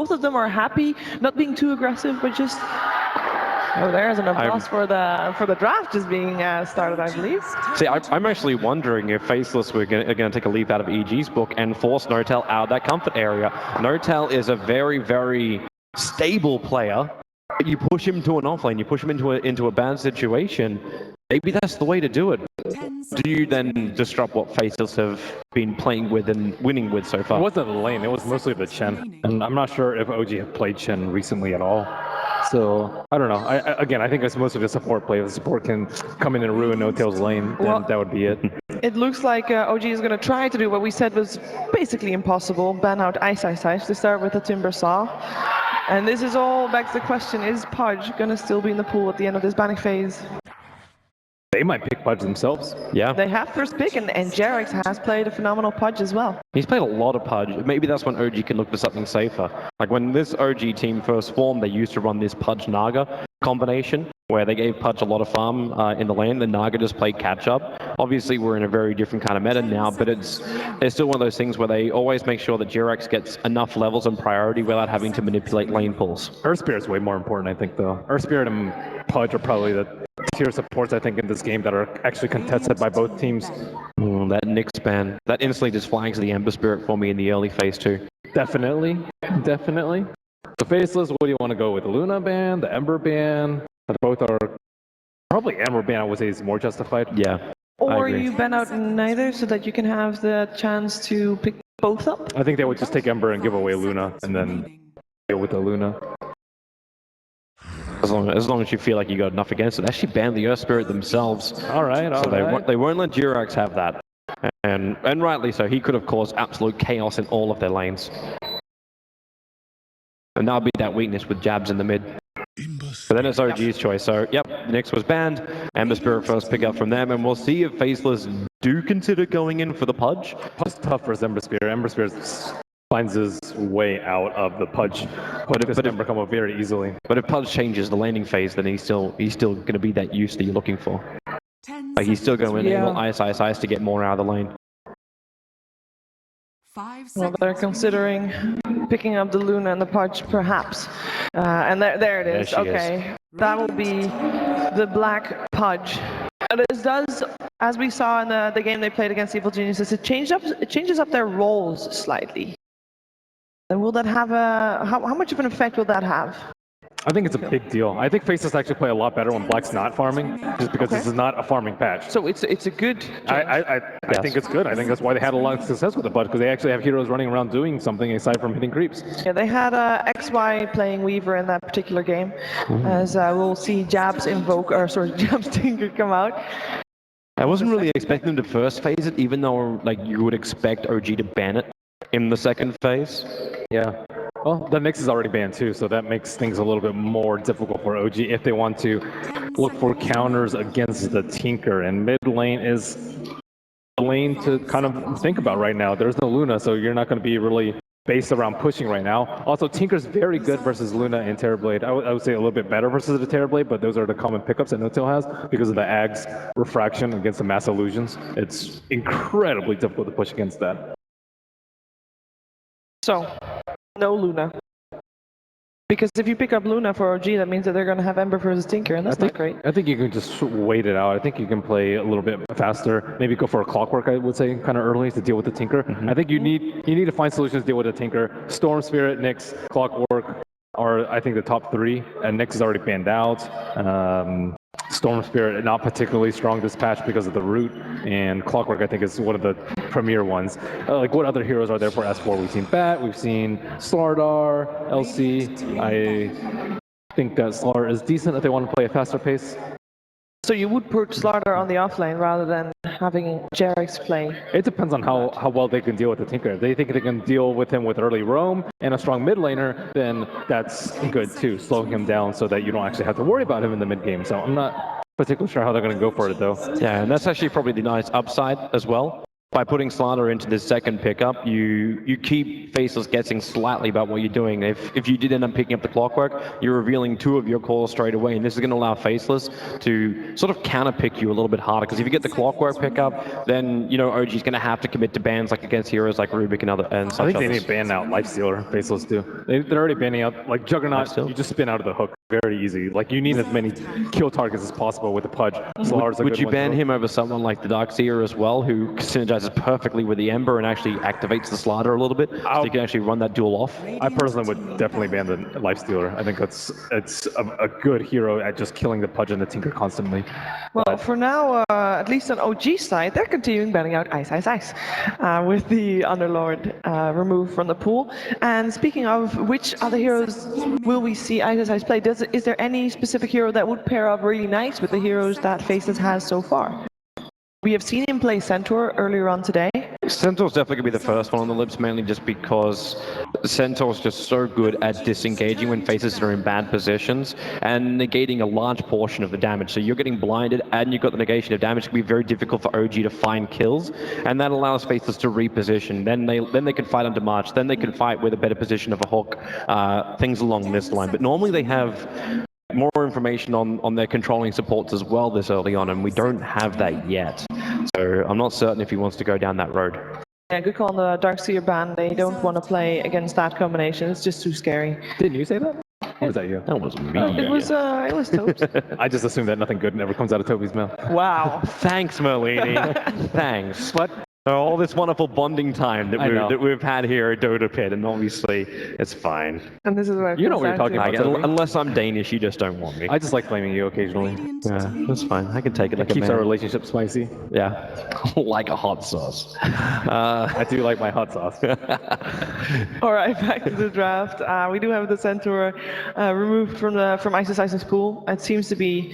both of them are happy, not being too aggressive, but just... Oh, there's an applause for the draft just being started, I believe. See, I'm actually wondering if Faceless were going to take a leap out of EG's book and force Notel out of that comfort area. Notel is a very, very stable player. But you push him to an offlane, you push him into a bad situation. Maybe that's the way to do it. Do you then disrupt what Faceless have been playing with and winning with so far? It wasn't the lane, it was mostly the Chen. And I'm not sure if OG have played Chen recently at all. So, I don't know. Again, I think it's mostly the support play. If the support can come in and ruin Notel's lane, then that would be it. It looks like OG is going to try to do what we said was basically impossible, ban out Ice to start with a Timber Saw. And this is all back to the question, is Pudge going to still be in the pool at the end of this banning phase? They might pick Pudge themselves. Yeah. They have first pick, and Jarex has played a phenomenal Pudge as well. He's played a lot of Pudge. Maybe that's when OG can look for something safer. Like when this OG team first formed, they used to run this Pudge-Naga combination, where they gave Pudge a lot of farm in the lane. The Naga just played catch-up. Obviously, we're in a very different kind of meta now, but it's still one of those things where they always make sure that Jarex gets enough levels and priority without having to manipulate lane pulls. Earth Spirit's way more important, I think, though. Earth Spirit and Pudge are probably the tier supports, I think, in this game that are actually contested by both teams. That Nyx ban, that instantly just flags the Ember Spirit for me in the early phase too. Definitely. The Faceless, what do you want to go with? The Luna ban, the Ember ban? Both are probably Ember ban, I would say, is more justified. Yeah. Or you ban out neither so that you can have the chance to pick both up? I think they would just take Ember and give away Luna and then deal with the Luna. As long as you feel like you got enough against it. Actually ban the Earth Spirit themselves. All right. They won't let Jirax have that. And rightly so. He could have caused absolute chaos in all of their lanes. And that'll be that weakness with jabs in the mid. But then it's OG's choice. So, yep, Nyx was banned. Ember Spirit first pick up from them. And we'll see if Faceless do consider going in for the Pudge. Pudge tough for Ember Spirit. Ember Spirit finds his way out of the Pudge. But Ember come up very easily. But if Pudge changes the landing phase, then he's still going to be that use that you're looking for. Like he's still going to enable Ice to get more out of the lane. Well, they're considering picking up the Luna and the Pudge, perhaps. And there it is. Okay, that will be the Black Pudge. And this does, as we saw in the game they played against Evil Geniuses, it changes up their roles slightly. And will that have how much of an effect will that have? I think it's a big deal. I think Faceless actually play a lot better when Black's not farming, just because this is not a farming patch. So it's a good change. I think it's good. I think that's why they had a lot of success with the Pudge, because they actually have heroes running around doing something aside from hitting creeps. Yeah, they had XY playing Weaver in that particular game, as we'll see Jabs Jabs Tinker come out. I wasn't really expecting them to first phase it, even though like you would expect OG to ban it in the second phase. Yeah. Well, the Nyx is already banned too, so that makes things a little bit more difficult for OG if they want to look for counters against the Tinker. And mid lane is the lane to kind of think about right now. There's no Luna, so you're not going to be really based around pushing right now. Also, Tinker's very good versus Luna and Terrorblade. I would say a little bit better versus the Terrorblade, but those are the common pickups that Notel has because of the Ag's refraction against the Mass Illusions. It's incredibly difficult to push against that. So, no Luna. Because if you pick up Luna for OG, that means that they're going to have Ember versus Tinker, and that's not great. I think you can just wait it out. I think you can play a little bit faster. Maybe go for a Clockwork, I would say, kind of early to deal with the Tinker. I think you need to find solutions to deal with the Tinker. Storm Spirit, Nyx, Clockwork are, I think, the top three, and Nyx is already banned out. Storm Spirit, not particularly strong this patch because of the root, and Clockwork, I think, is one of the premier ones. Like, what other heroes are there for S4? We've seen Bat, we've seen Slardar, LC. I think that Slardar is decent if they want to play a faster pace. So you would put Slardar on the offlane rather than having Jarex play? It depends on how well they can deal with the Tinker. If they think they can deal with him with early roam and a strong mid laner, then that's good too, slowing him down so that you don't actually have to worry about him in the mid game. So I'm not particularly sure how they're going to go for it though. Yeah, and that's actually probably the nice upside as well. by putting Slaughter into the second pickup, you keep Faceless guessing slightly about what you're doing. If you did end up picking up the Clockwork, you're revealing 2 of your calls straight away, and this is going to allow Faceless to sort of counter-pick you a little bit harder, because if you get the Clockwork pickup, then, you know, OG's going to have to commit to bans like against heroes like Rubik and such I think others. they need to ban out Lifestealer, Faceless do. They're already banning out, like Juggernaut, you just spin out of the hook very easy. Like, you need as many kill targets as possible with the Pudge. Would you ban him over someone like the Darkseer as well, who synergizes perfectly with the Ember and actually activates the Slaughter a little bit, so you can actually run that duel off? I personally would definitely ban the Lifestealer. I think it's a good hero at just killing the Pudge and the Tinker constantly. Well, for now, at least on OG side, they're continuing banning out Ice, with the Underlord removed from the pool. And speaking of, which other heroes will we see Ice play? Is there any specific hero that would pair up really nice with the heroes that Faceless has so far? We have seen him play Centaur earlier on today. Centaur's definitely going to be the first one on the lips, mainly just because Centaur's just so good at disengaging when Faces are in bad positions and negating a large portion of the damage. So you're getting blinded and you've got the negation of damage. It can be very difficult for OG to find kills, and that allows Faces to reposition. Then they can fight under March, then they can fight with a better position of a hook, things along this line. But normally they have more information on their controlling supports as well this early on, and we don't have that yet. So I'm not certain if he wants to go down that road. Yeah, good call on the Darkseer ban. They don't want to play against that combination. It's just too scary. Didn't you say that? Or was that you? That was me. It was Topes. I just assume that nothing good never comes out of Toby's mouth. Wow. Thanks, Merlini. Thanks. But all this wonderful bonding time that we've had here at Dota Pit, and obviously it's fine. And this is what you know what you're talking about. Unless I'm Danish, you just don't want me. I just like flaming you occasionally. Yeah, that's fine. I can take it. It keeps our relationship spicy. Yeah, like a hot sauce. I do like my hot sauce. All right, back to the draft. We do have the Centaur removed from Ice's pool. It seems to be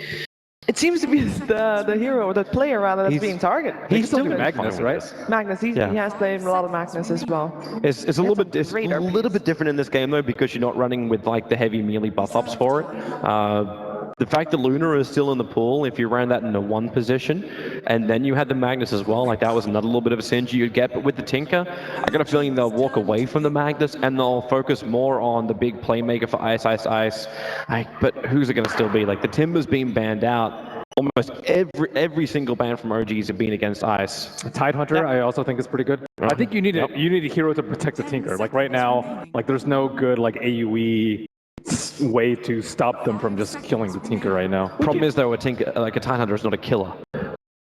the hero, or the player rather, that's being targeted. He's still doing Magnus, right? Magnus, he has played a lot of Magnus as well. It's a little bit different in this game though, because you're not running with like the heavy melee buff ups for it. The fact that Luna is still in the pool, if you ran that in a 1 position, and then you had the Magnus as well, like that was another little bit of a synergy you'd get. But with the Tinker, I got a feeling they'll walk away from the Magnus and they'll focus more on the big playmaker for Ice. But who's it going to still be? Like the Timber's being banned out. Almost every single ban from OGs have been against Ice. Tidehunter, I also think is pretty good. I think you need a hero to protect the Tinker. Like right now, like there's no good like AoE way to stop them from just killing the Tinker right now. Problem is though, a Tidehunter is not a killer.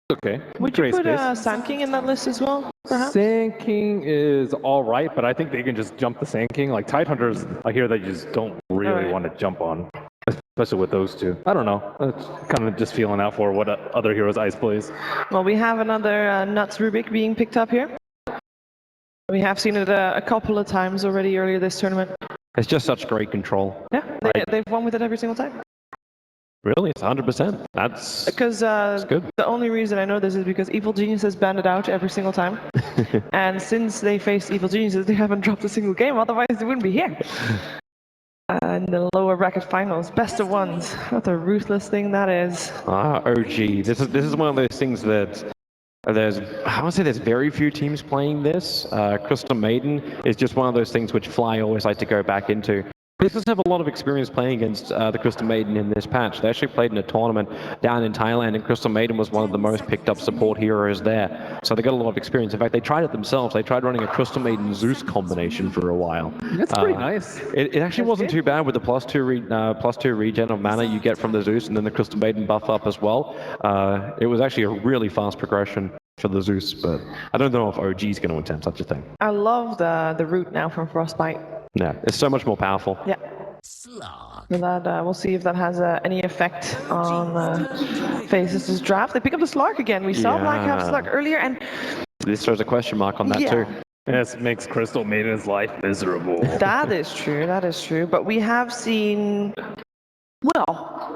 Okay. Would you put Sand King in that list as well, perhaps? Sand King is all right, but I think they can just jump the Sand King. Like Tidehunters, I hear that you just don't really want to jump on, especially with those two. I don't know. It's kind of just feeling out for what other heroes Ice plays. Well, we have another Nuts Rubik being picked up here. We have seen it a couple of times already earlier this tournament. It's just such great control. Yeah, they've won with it every single time. Really? It's 100%. That's because good. The only reason I know this is because Evil Geniuses banned it out every single time. And since they faced Evil Geniuses, they haven't dropped a single game, otherwise they wouldn't be here. In the lower bracket finals, best of ones. What a ruthless thing that is. OG. This is one of those things that I would say there's very few teams playing this. Crystal Maiden is just one of those things which Fly always like to go back into. Faceless have a lot of experience playing against the Crystal Maiden in this patch. They actually played in a tournament down in Thailand, and Crystal Maiden was one of the most picked up support heroes there. So they got a lot of experience. In fact, they tried it themselves. They tried running a Crystal Maiden Zeus combination for a while. That's pretty nice. It actually wasn't too bad with the +2 regen of mana you get from the Zeus, and then the Crystal Maiden buff up as well. It was actually a really fast progression for the Zeus, but I don't know if OG is going to attempt such a thing. I love the root now from Frostbite. Yeah, it's so much more powerful. Yeah. So that we'll see if that has any effect on Faceless' draft. They pick up the Slark again. We saw Black have Slark earlier, and this throws a question mark on that too. This makes Crystal Maiden's life miserable. That is true. That is true. But we have seen, well,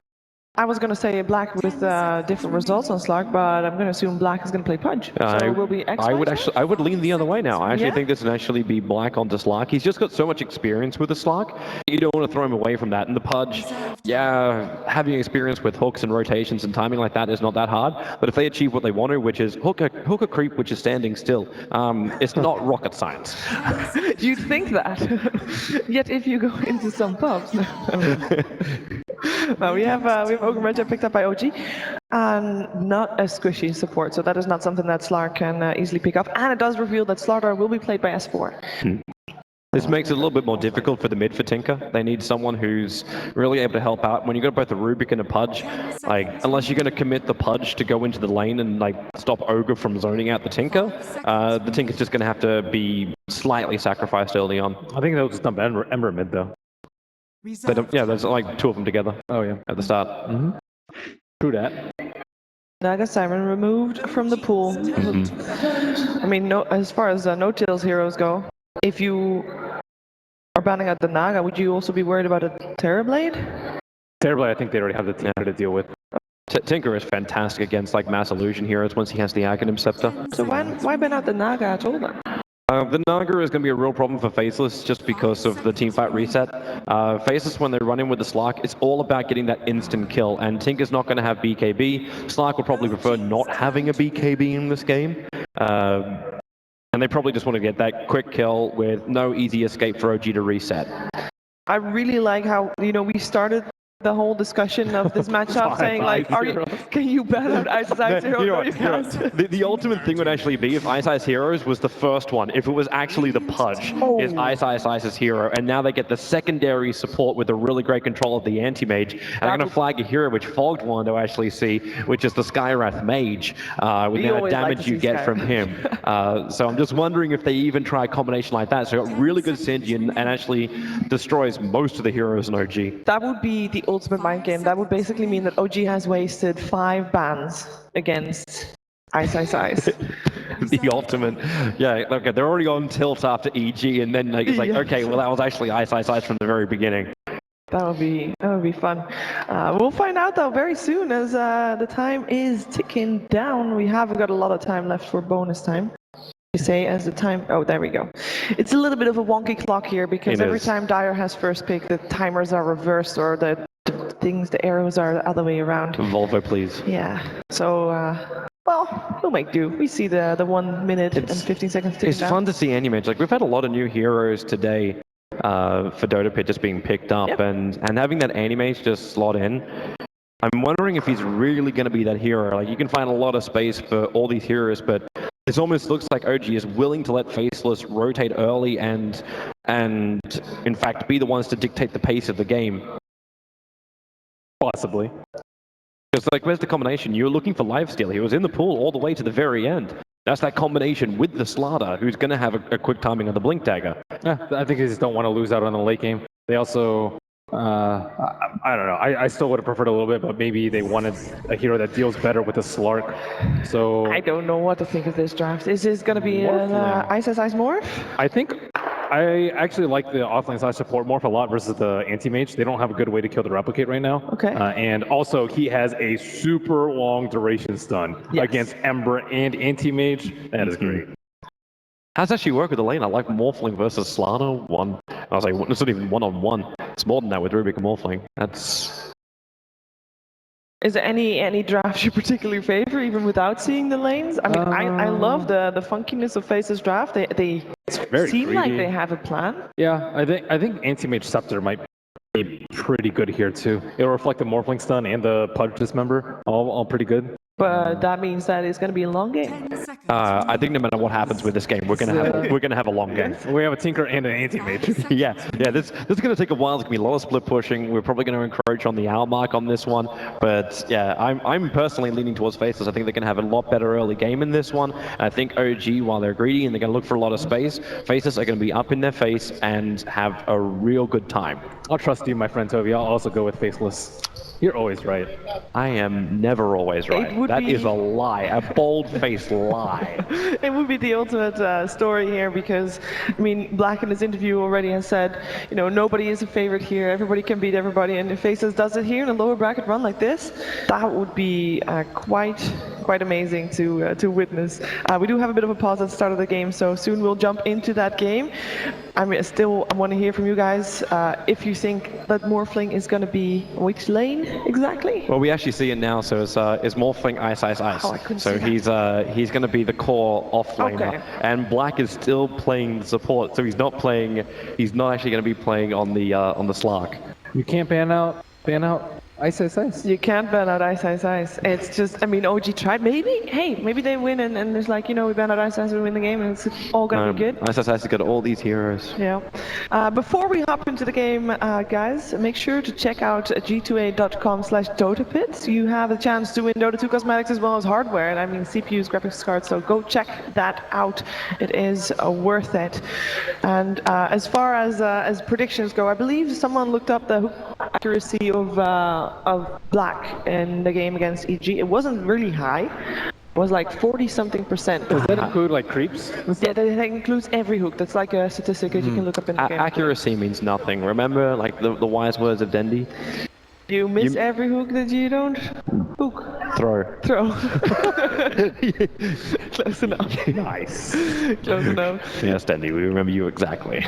I was going to say black with different results on Slark, but I'm going to assume black is going to play Pudge. So it will be X. I would lean the other way now. I actually Yeah? think this would actually be black onto Slark. He's just got so much experience with the Slark. You don't want to throw him away from that. And the Pudge, yeah, having experience with hooks and rotations and timing like that is not that hard. But if they achieve what they want to, which is hook a creep which is standing still, it's not rocket science. You'd think that. Yet if you go into some pubs. Well, we have Ogre Magi picked up by OG, and not a squishy support, so that is not something that Slark can easily pick up. And it does reveal that Slaughter will be played by S4. This makes it a little bit more difficult for the mid for Tinker. They need someone who's really able to help out. When you've got both a Rubik and a Pudge, like, unless you're going to commit the Pudge to go into the lane and like stop Ogre from zoning out the Tinker's just going to have to be slightly sacrificed early on. I think they'll just dump Ember mid though. Yeah, there's like two of them together. Oh yeah, at the start. True that. Naga Siren removed from the pool. I mean, no, as far as no-tails heroes go, if you are banning out the Naga, would you also be worried about a Terrorblade? Terrorblade, I think they already have the Tinker to deal with. Tinker is fantastic against like mass illusion heroes once he has the Aghanim Scepter. So why ban out the Naga at all then? The Naga is going to be a real problem for Faceless just because of the teamfight reset. Faceless, when they run in with the Slark, it's all about getting that instant kill, and Tinker's not going to have BKB. Slark will probably prefer not having a BKB in this game. And they probably just want to get that quick kill with no easy escape for OG to reset. I really like how, we started the whole discussion of this matchup saying like, can you ban out Ice Ice Heroes? No, you can't. The ultimate thing would actually be if Ice Ice Heroes was the first one, if it was actually the Pudge, is Ice Ice's hero, and now they get the secondary support with a really great control of the anti-mage, and they're going to flag a hero which Fogged wanted to actually see, which is the Skywrath Mage, with the amount of damage you get from him. So I'm just wondering if they even try a combination like that, so it got really good synergy and actually destroys most of the heroes in OG. That would be the ultimate mind game. That would basically mean that OG has wasted 5 bans against Ice. The ultimate. Yeah, okay, they're already on tilt after EG, and then like, it's like, okay, well that was actually Ice from the very beginning. That would be fun. We'll find out though very soon as the time is ticking down. We haven't got a lot of time left for bonus time. You say as the time, oh there we go. It's a little bit of a wonky clock here because every time Dyer has first pick, the timers are reversed or the arrows are the other way around. Volvo, please. Yeah. So, well, we'll make do. We see the 1 minute and 15 seconds ticking It's down. fun to see Animage. Like, we've had a lot of new heroes today for Dota Pit just being picked up, and having that Animage just slot in. I'm wondering if he's really going to be that hero. Like, you can find a lot of space for all these heroes, but it almost looks like OG is willing to let Faceless rotate early and in fact be the ones to dictate the pace of the game. Possibly. Because like, where's the combination? You're looking for lifesteal. He was in the pool all the way to the very end. That's that combination with the Slaughter, who's going to have a quick timing on the Blink Dagger. Yeah, I think they just don't want to lose out on the late game. They also, I don't know. I still would have preferred a little bit, but maybe they wanted a hero that deals better with the Slark. So I don't know what to think of this draft. Is this going to be an Ice Morph? I think I actually like the offline side support Morph a lot versus the anti-mage. They don't have a good way to kill the Replicate right now. Okay. And also, he has a super long duration stun against Ember and anti-mage. That is great. How does actually work with the lane? I like Morphling versus Slana. I was like, it's not even one-on-one. It's more than that with Rubik and Morphling. That's... Is there any draft you particularly favor, even without seeing the lanes? I mean, I love the funkiness of Face's draft. They seem like they have a plan. Yeah, I think Anti-Mage Scepter might be pretty good here too. It'll reflect the Morphling stun and the Pudge Dismember, all pretty good. But that means that it's going to be a long game. I think no matter what happens with this game, we're gonna have a long game. We have a Tinker and an Anti-Mage. yeah. This is gonna take a while. It's gonna be a lot of split pushing. We're probably gonna encroach on the hour mark on this one. But yeah, I'm personally leaning towards Faceless. I think they're gonna have a lot better early game in this one. I think OG, while they're greedy and they're gonna look for a lot of space, Faceless are gonna be up in their face and have a real good time. I'll trust you, my friend Toby. I'll also go with Faceless. You're always right. I am never always right. That is a lie, a bold-faced lie. It would be the ultimate story here because, I mean, Black in his interview already has said, you know, nobody is a favorite here. Everybody can beat everybody, and if Faceless does it here in a lower bracket run like this, that would be quite amazing to witness. We do have a bit of a pause at the start of the game, so soon we'll jump into that game. I mean, I want to hear from you guys if you think that Morphling is going to be which lane exactly? Well, we actually see it now, so it's Morphling Ice Ice Ice. Oh, I couldn't so see he's going to be the core off laner, Okay. and Black is still playing the support, so he's not actually going to be playing on the Slark. You can't ban out Ice Ice Ice. You can't ban out Ice Ice Ice. It's just, I mean, OG tried. Maybe they win and it's like, you know, we ban out Ice Ice, we win the game, and it's all gonna be good. Ice Ice Ice has got all these heroes. Yeah. Before we hop into the game, guys, make sure to check out g2a.com/DotaPit. You have a chance to win Dota 2 cosmetics as well as hardware, and I mean CPUs, graphics cards, so go check that out. It is worth it. And as far as predictions go, I believe someone looked up the accuracy of Black in the game against EG. It wasn't really high. It was like 40-something%. Does that include like creeps? Yeah, that includes every hook. That's like a statistic that you can look up in the game. Accuracy means nothing. Remember, like the wise words of Dendi? You miss every hook that you don't hook. Throw. Close enough. Nice. Close enough. Yes, Dendi, we remember you exactly.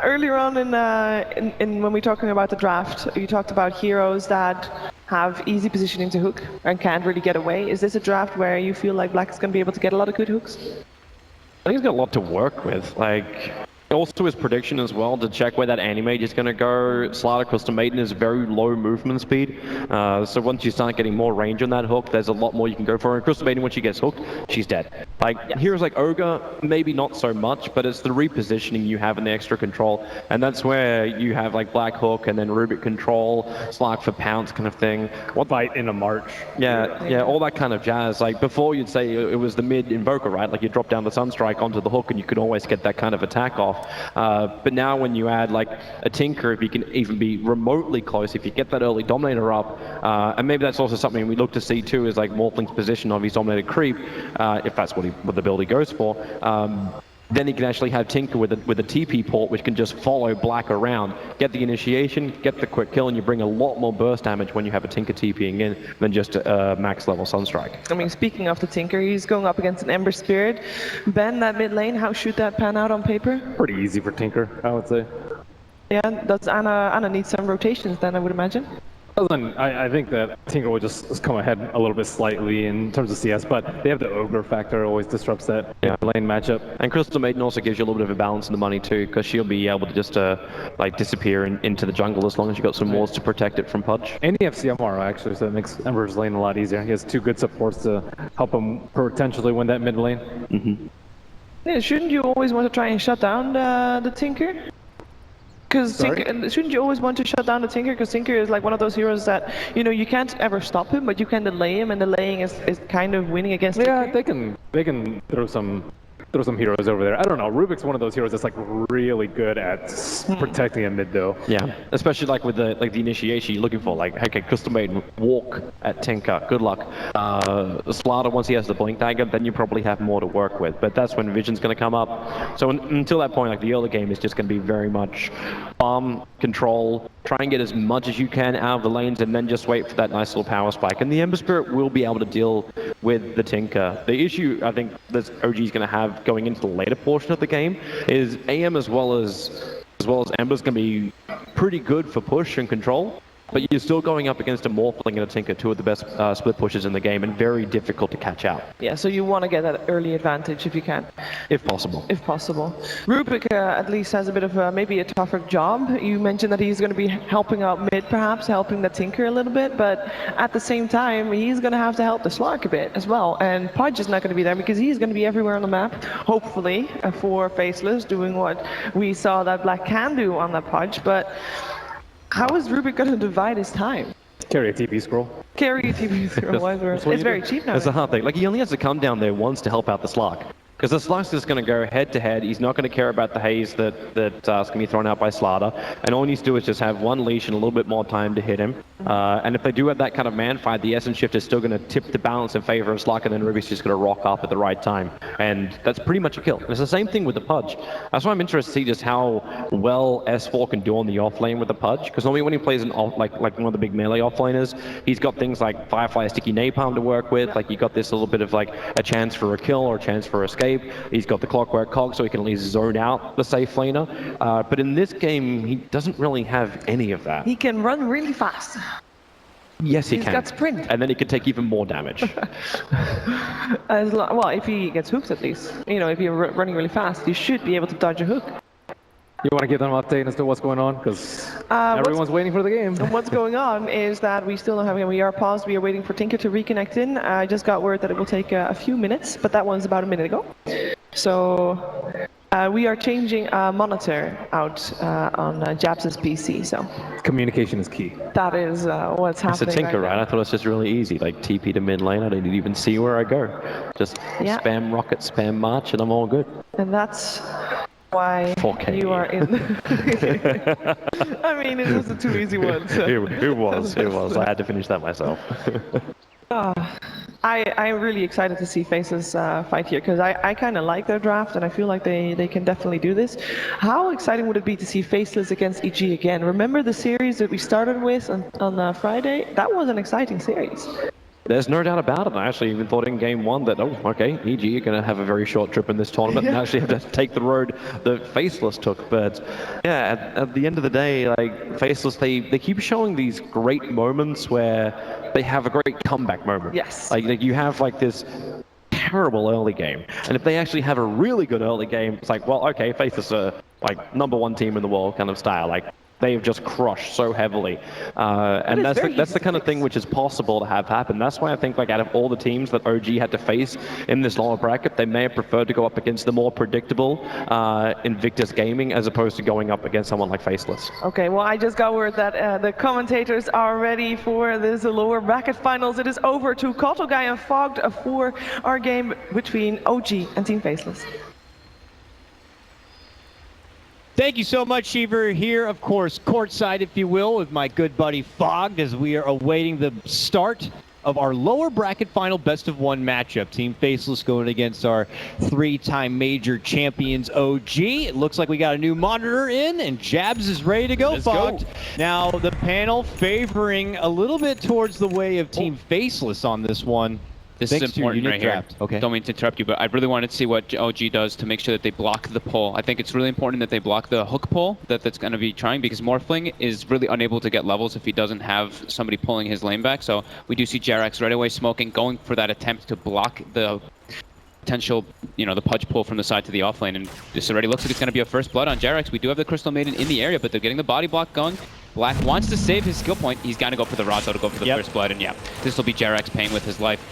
Earlier on in when we're talking about the draft, you talked about heroes that have easy positioning to hook and can't really get away. Is this a draft where you feel like Black is going to be able to get a lot of good hooks? I think he's got a lot to work with. Like, also his prediction as well to check where that animate is going to go. Slaughter Crystal Maiden is very low movement speed, so once you start getting more range on that hook, there's a lot more you can go for. And Crystal Maiden, when she gets hooked, she's dead. Like heroes like Ogre, maybe not so much, but it's the repositioning you have and the extra control, and that's where you have like Black Hook and then Rubik control, Slark for pounce kind of thing. What fight in a March? Yeah, all that kind of jazz. Like before, you'd say it was the mid invoker, right? Like you drop down the Sunstrike onto the hook, and you could always get that kind of attack off. But now when you add like a Tinker, if you can even be remotely close, if you get that early Dominator up, and maybe that's also something we look to see too, is like Morphling's position of his Dominator creep, if that's what the build he goes for. Then he can actually have Tinker with a TP port, which can just follow Black around, get the initiation, get the quick kill, and you bring a lot more burst damage when you have a Tinker TPing in than just a max level Sunstrike. I mean, speaking of the Tinker, he's going up against an Ember Spirit. Ben, that mid lane, how should that pan out on paper? Pretty easy for Tinker, I would say. Yeah, does Anna need some rotations then, I would imagine? I think that Tinker will just come ahead a little bit slightly in terms of CS, but they have the Ogre factor, always disrupts that lane matchup. And Crystal Maiden also gives you a little bit of a balance in the money too, because she'll be able to just like disappear into the jungle as long as you've got some walls to protect it from Pudge. And he has CMR actually, so it makes Ember's lane a lot easier. He has two good supports to help him potentially win that mid lane. Mm-hmm. Yeah, shouldn't you always want to try and shut down the Tinker? Because shouldn't you always want to shut down the Tinker? Because Tinker is like one of those heroes that, you know, you can't ever stop him, but you can delay him, and delaying is kind of winning against Tinker. Yeah, they can throw some heroes over there. I don't know. Rubik's one of those heroes that's like really good at protecting a mid though. Yeah, especially like with the initiation you're looking for. Like, okay, Crystal Maiden, walk at Tinker. Good luck. Slaughter, once he has the Blink Dagger, then you probably have more to work with. But that's when Vision's going to come up. So until that point, like the early game is just going to be very much farm, control, try and get as much as you can out of the lanes, and then just wait for that nice little power spike. And the Ember Spirit will be able to deal with the Tinker. The issue I think that OG is going to have going into the later portion of the game is AM as well as Ember's going to be pretty good for push and control. But you're still going up against a Morphling and a Tinker, two of the best split pushes in the game, and very difficult to catch out. Yeah, so you want to get that early advantage if you can. If possible. If possible. Rubik at least has a bit of maybe a tougher job. You mentioned that he's going to be helping out mid, perhaps, helping the Tinker a little bit, but at the same time, he's going to have to help the Slark a bit as well. And Pudge is not going to be there because he's going to be everywhere on the map, hopefully, for Faceless, doing what we saw that Black can do on that Pudge, but how is Rubik going to divide his time? Carry a TP scroll. Carry a TP scroll, it's very cheap now. That's a hard thing. Like, he only has to come down there once to help out the Slark. Because the Slice is going to go head-to-head. He's not going to care about the haze that's going to be thrown out by Slada. And all he needs to do is just have one leash and a little bit more time to hit him. And if they do have that kind of man fight, the Essence Shift is still going to tip the balance in favor of Slug, and then Ruby's just going to rock up at the right time. And that's pretty much a kill. And it's the same thing with the Pudge. That's why I'm interested to see just how well S4 can do on the offlane with the Pudge. Because normally when he plays like one of the big melee offlaners, he's got things like Firefly Sticky Napalm to work with. Like you got this little bit of like a chance for a kill or a chance for escape. He's got the Clockwork Cog, so he can at least zone out the safe laner. But in this game, he doesn't really have any of that. He can run really fast. Yes, he can. He's got sprint. And then he can take even more damage. Well, if he gets hooked at least. You know, if you're running really fast, you should be able to dodge a hook. You want to give them an update as to what's going on? Because everyone's waiting for the game. What's going on is that we still don't have him. We are paused. We are waiting for Tinker to reconnect in. I just got word that it will take a few minutes, but that one's about a minute ago. So we are changing a monitor out on Jabs' PC. So Communication is key. that is what's happening. It's a Tinker, right right? I thought it was just really easy. Like TP to mid lane, I didn't even see where I go. Just spam rocket, spam march, and I'm all good. And that's why 4K. you are in. I mean, it was a too easy one. So. It was. I had to finish that myself. I'm really excited to see Faceless fight here because I kind of like their draft and I feel like they can definitely do this. How exciting would it be to see Faceless against EG again? Remember the series that we started with on Friday? That was an exciting series. There's no doubt about it. I actually even thought in game one that, oh, okay, EG, you're going to have a very short trip in this tournament and actually have to take the road that Faceless took. But yeah, at the end of the day, like Faceless, they keep showing these great moments where they have a great comeback moment. Yes. Like you have like this terrible early game. And if they actually have a really good early game, it's like, well, okay, Faceless are like #1 team in the world kind of style. Like, they have just crushed so heavily, and that's the kind of thing which is possible to have happen. That's why I think, like, out of all the teams that OG had to face in this lower bracket, they may have preferred to go up against the more predictable Invictus Gaming as opposed to going up against someone like Faceless. Okay, well, I just got word that the commentators are ready for this lower bracket finals. It is over to Kotogai and Fogged for our game between OG and Team Faceless. Thank you so much, Shiver. Here, of course, courtside, if you will, with my good buddy Fogged, as we are awaiting the start of our lower bracket final best-of-1 matchup. Team Faceless going against our 3-time major champions OG. It looks like we got a new monitor in, and Jabs is ready to go, Fogged. Now, the panel favoring a little bit towards the way of Team Faceless on this one. This is important right here. Okay. Don't mean to interrupt you, but I really wanted to see what OG does to make sure that they block the pull. I think it's really important that they block the hook pull that's going to be trying, because Morphling is really unable to get levels if he doesn't have somebody pulling his lane back. So we do see Jerax right away smoking, going for that attempt to block the potential, you know, the Pudge pull from the side to the offlane. And this already looks like it's going to be a first blood on Jerax. We do have the Crystal Maiden in the area, but they're getting the body block going. Black wants to save his skill point. He's going to go for the Rod, though, to go for the first blood. And yeah, this will be Jerax paying with his life.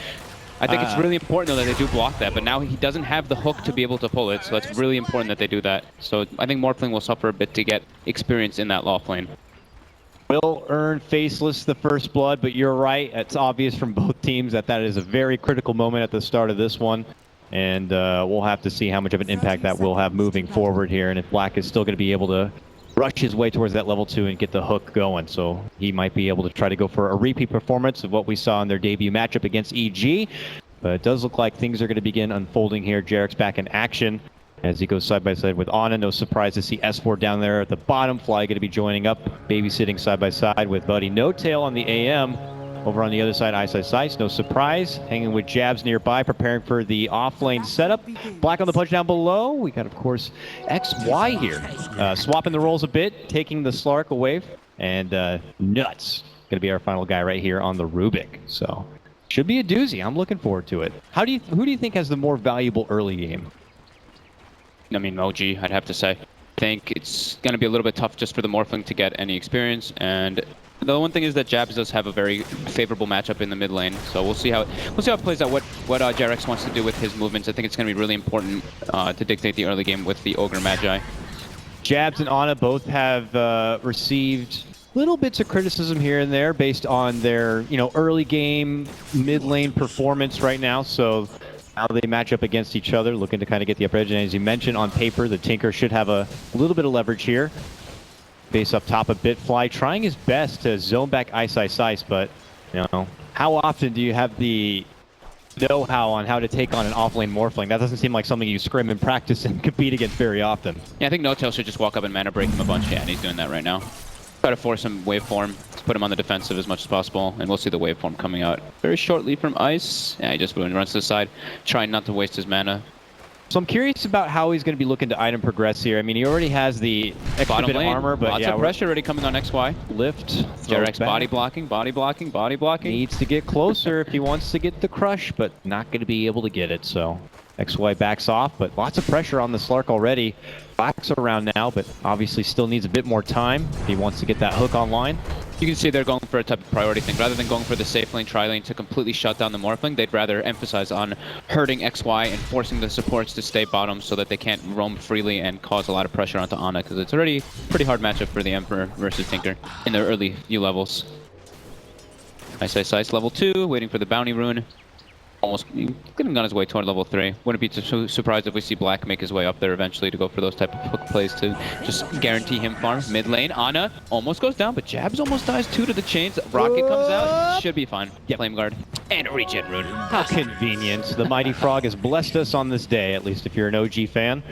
I think it's really important, though, that they do block that, but now he doesn't have the hook to be able to pull it, so it's really important that they do that. So I think Morphling will suffer a bit to get experience in that loft lane. Will earn Faceless the first blood, but you're right. It's obvious from both teams that is a very critical moment at the start of this one, and we'll have to see how much of an impact that will have moving forward here, and if Black is still going to be able to rush his way towards that level 2 and get the hook going. So he might be able to try to go for a repeat performance of what we saw in their debut matchup against EG. But it does look like things are going to begin unfolding here. Jerax back in action as he goes side by side with Ana. No surprise to see S4 down there at the bottom. Fly going to be joining up, babysitting side by side with Buddy No Tail on the AM. Over on the other side, Ice, no surprise. Hanging with Jabs nearby, preparing for the off-lane setup. Black on the punch down below. We got, of course, XY here. Swapping the roles a bit, taking the Slark away. And Nuts, going to be our final guy right here on the Rubik. So, should be a doozy. I'm looking forward to it. Who do you think has the more valuable early game? I mean, OG, I'd have to say. I think it's going to be a little bit tough just for the Morphling to get any experience, and the one thing is that Jabs does have a very favorable matchup in the mid lane, so we'll see how it plays out. What Jerax wants to do with his movements. I think it's going to be really important to dictate the early game with the Ogre Magi. Jabs and Ana both have received little bits of criticism here and there based on their early game mid lane performance right now. So how they match up against each other, looking to kind of get the upper edge. And as you mentioned, on paper, the Tinker should have a little bit of leverage here. Base up top a bit, Fly trying his best to zone back Ice, but you know, how often do you have the know-how on how to take on an offlane Morphling? That doesn't seem like something you scrim and practice and compete against very often. Yeah, I think No-Tail should just walk up and mana break him a bunch. Yeah, and he's doing that right now. Try to force him waveform, to put him on the defensive as much as possible, and we'll see the waveform coming out very shortly from Ice. Yeah, he just runs to the side, trying not to waste his mana. So I'm curious about how he's going to be looking to item progress here. I mean, he already has the extra Bottom bit of lane, armor, but lots yeah, of pressure already coming on XY. Lift. Jarek's body blocking, body blocking, body blocking. Needs to get closer if he wants to get the crush, but not going to be able to get it. So XY backs off, but lots of pressure on the Slark already. Black's around now, but obviously still needs a bit more time if he wants to get that hook online. You can see they're going for a type of priority thing. Rather than going for the safe lane, tri-lane to completely shut down the Morphling, they'd rather emphasize on hurting XY and forcing the supports to stay bottom so that they can't roam freely and cause a lot of pressure onto Ana, because it's already a pretty hard matchup for the Emperor versus Tinker in their early few levels. Ice level 2, waiting for the bounty rune. Almost getting on his way toward level 3. Wouldn't be too surprised if we see Black make his way up there eventually to go for those type of hook plays to just guarantee him farm. Mid lane, Ana almost goes down, but Jabs almost dies 2 to the chains. Rocket comes out, should be fine. Flame guard and a regen rune. How convenient. The Mighty Frog has blessed us on this day, at least if you're an OG fan.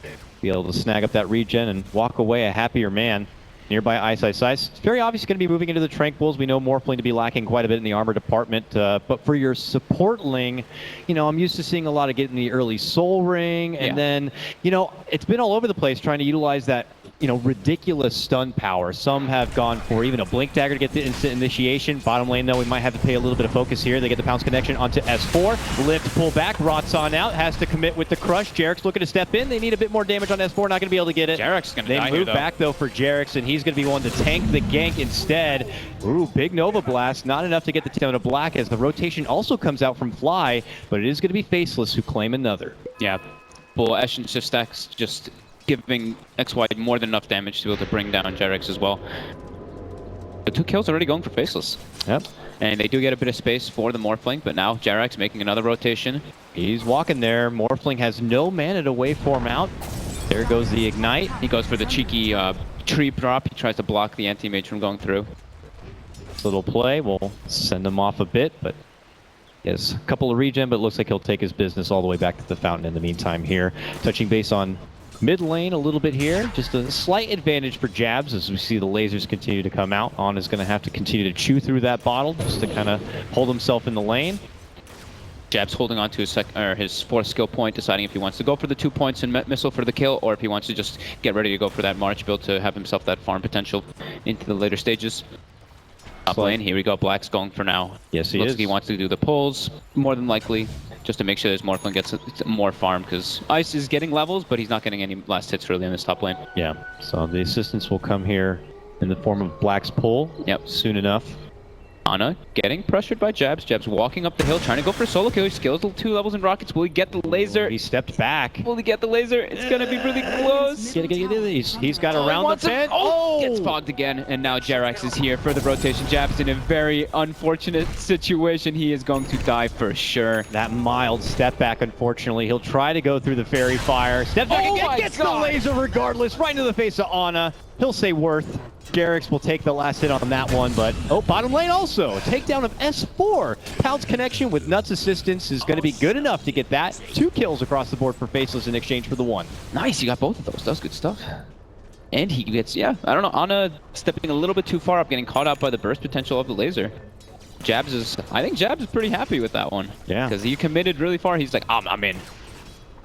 Be able to snag up that regen and walk away a happier man. Nearby Ice. It's very obvious going to be moving into the Tranquils. We know Morphling to be lacking quite a bit in the armor department. But for your supportling, you know, I'm used to seeing a lot of getting the early Soul Ring. And then, you know, it's been all over the place trying to utilize that, you know, ridiculous stun power. Some have gone for even a Blink Dagger to get the instant initiation. Bottom lane, though, we might have to pay a little bit of focus here. They get the Pounce connection onto S4. Lift, pull back. Rotson out. Has to commit with the Crush. Jarek's looking to step in. They need a bit more damage on S4. Not going to be able to get it. Jarek's going to die They here, move back, though, for Jarek's, and he's going to be one to tank the gank instead. Ooh, big Nova Blast. Not enough to get the down to Black, as the rotation also comes out from Fly, but it is going to be Faceless who claim another. Yeah. Bull Eshin just stacks, just giving XY more than enough damage to be able to bring down Jarek's as well. The 2 kills already going for Faceless. Yep. And they do get a bit of space for the Morphling, but now Jarek's making another rotation. He's walking there. Morphling has no mana to waveform out. There goes the Ignite. He goes for the cheeky tree drop. He tries to block the anti-mage from going through. This little play will send him off a bit, but he has a couple of regen, but it looks like he'll take his business all the way back to the fountain in the meantime here. Touching base on mid lane a little bit here. Just a slight advantage for Jabs as we see the lasers continue to come out. On is going to have to continue to chew through that bottle just to kind of hold himself in the lane. Jabs holding on to his 4th skill point, deciding if he wants to go for the 2 points and missile for the kill, or if he wants to just get ready to go for that March build to have himself that farm potential into the later stages. Top lane, here we go. Black's going for now. Yes, he Looks is. like he wants to do the pulls, more than likely, just to make sure his Morphling gets more farm, because Ice is getting levels, but he's not getting any last hits really in this top lane. Yeah, so the assistance will come here in the form of Black's pull. Yep. Soon enough. Ana getting pressured by Jabs. Jabs walking up the hill, trying to go for a solo kill. He skills 2 levels in rockets. Will he get the laser? He stepped back. Will he get the laser? It's going to be really close. He's got around the fence. Gets fogged again, and now Jerax is here for the rotation. Jabs in a very unfortunate situation. He is going to die for sure. That mild step back, unfortunately. He'll try to go through the fairy fire. Step back again, gets the laser regardless, right into the face of Ana. He'll say worth. Jarek's will take the last hit on that one, but bottom lane also. Takedown of S4. Pounce connection with Nuts assistance is going to be good enough to get that. 2 kills across the board for Faceless in exchange for the 1. Nice, you got both of those. That was good stuff. And he gets, I don't know, Ana stepping a little bit too far up, getting caught out by the burst potential of the laser. I think Jabs is pretty happy with that one. Yeah. Because he committed really far. He's like, I'm in.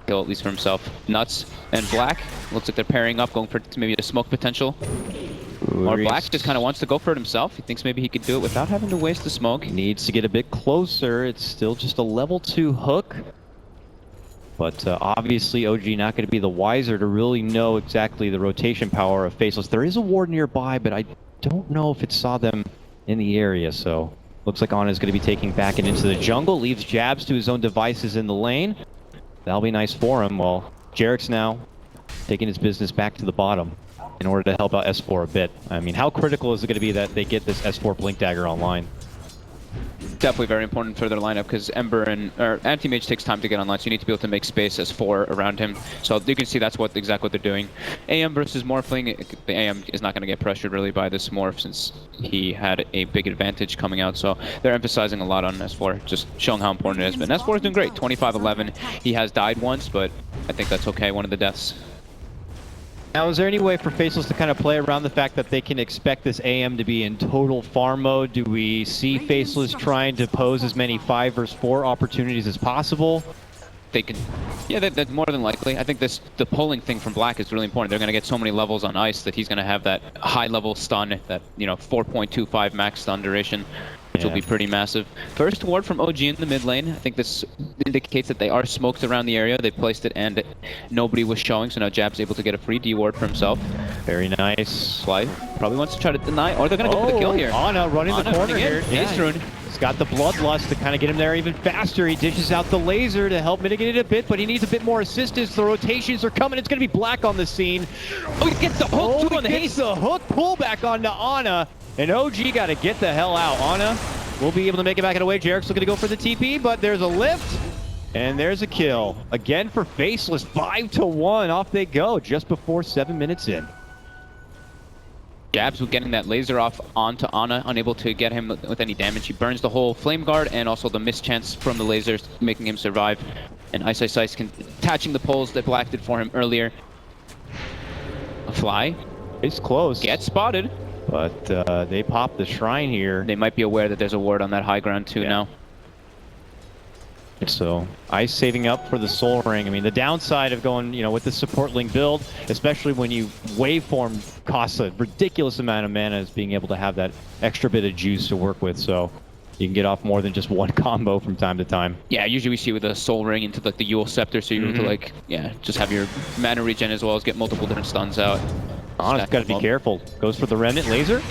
Kill at least for himself. Nuts and Black. Looks like they're pairing up, going for maybe a smoke potential. Or Black just kind of wants to go for it himself. He thinks maybe he could do it without having to waste the smoke. Needs to get a bit closer. It's still just a level 2 hook. But obviously OG not going to be the wiser to really know exactly the rotation power of Faceless. There is a ward nearby, but I don't know if it saw them in the area. So looks like Ana is going to be taking back and into the jungle. Leaves Jabs to his own devices in the lane. That'll be nice for him. Well, Jarek's now taking his business back to the bottom in order to help out S4 a bit. I mean, how critical is it going to be that they get this S4 Blink Dagger online? definitely very important for their lineup because Ember and Anti-Mage takes time to get online, so you need to be able to make space as 4 around him. So you can see that's exactly what they're doing. AM versus Morphling, the AM is not going to get pressured really by this Morph since he had a big advantage coming out. So they're emphasizing a lot on S4, just showing how important it is. But S4 is doing great, 25-11. He has died once, but I think that's okay, one of the deaths. Now, is there any way for Faceless to kind of play around the fact that they can expect this AM to be in total farm mode? Do we see Faceless trying to pose as many 5 versus 4 opportunities as possible? They can, yeah, that's more than likely. I think the pulling thing from Black is really important. They're going to get so many levels on ice that he's going to have that high level stun, that 4.25 max stun duration, which will be pretty massive. First ward from OG in the mid lane. I think this indicates that they are smoked around the area. They placed it and nobody was showing, so now Jab's able to get a free D ward for himself. Very nice. Sly probably wants to try to deny, or they're going to go for the kill here. Ana running the corner here. Ace Rune. He's got the Bloodlust to kind of get him there even faster. He dishes out the laser to help mitigate it a bit, but he needs a bit more assistance. The rotations are coming. It's going to be Black on the scene. Oh, he gets the hook too on the haste. The hook pullback onto Ana, and OG got to get the hell out. Ana will be able to make it back away. Jarek's looking to go for the TP, but there's a lift, and there's a kill. Again for Faceless, 5-1. Off they go just before 7 minutes in. Jabs with getting that laser off onto Ana, unable to get him with any damage. He burns the whole flame guard and also the mischance from the lasers, making him survive. And Ice attaching the poles that Black did for him earlier. A fly. It's close. Gets spotted. But they pop the shrine here. They might be aware that there's a ward on that high ground too now. So Ice saving up for the Soul Ring. I mean, the downside of going, with the support link build, especially when you waveform costs a ridiculous amount of mana, is being able to have that extra bit of juice to work with. So you can get off more than just one combo from time to time. Yeah, usually we see with a Soul Ring into like the Yule Scepter, so you're able to just have your mana regen as well as get multiple different stuns out. Ana's got to be careful. Goes for the Remnant laser.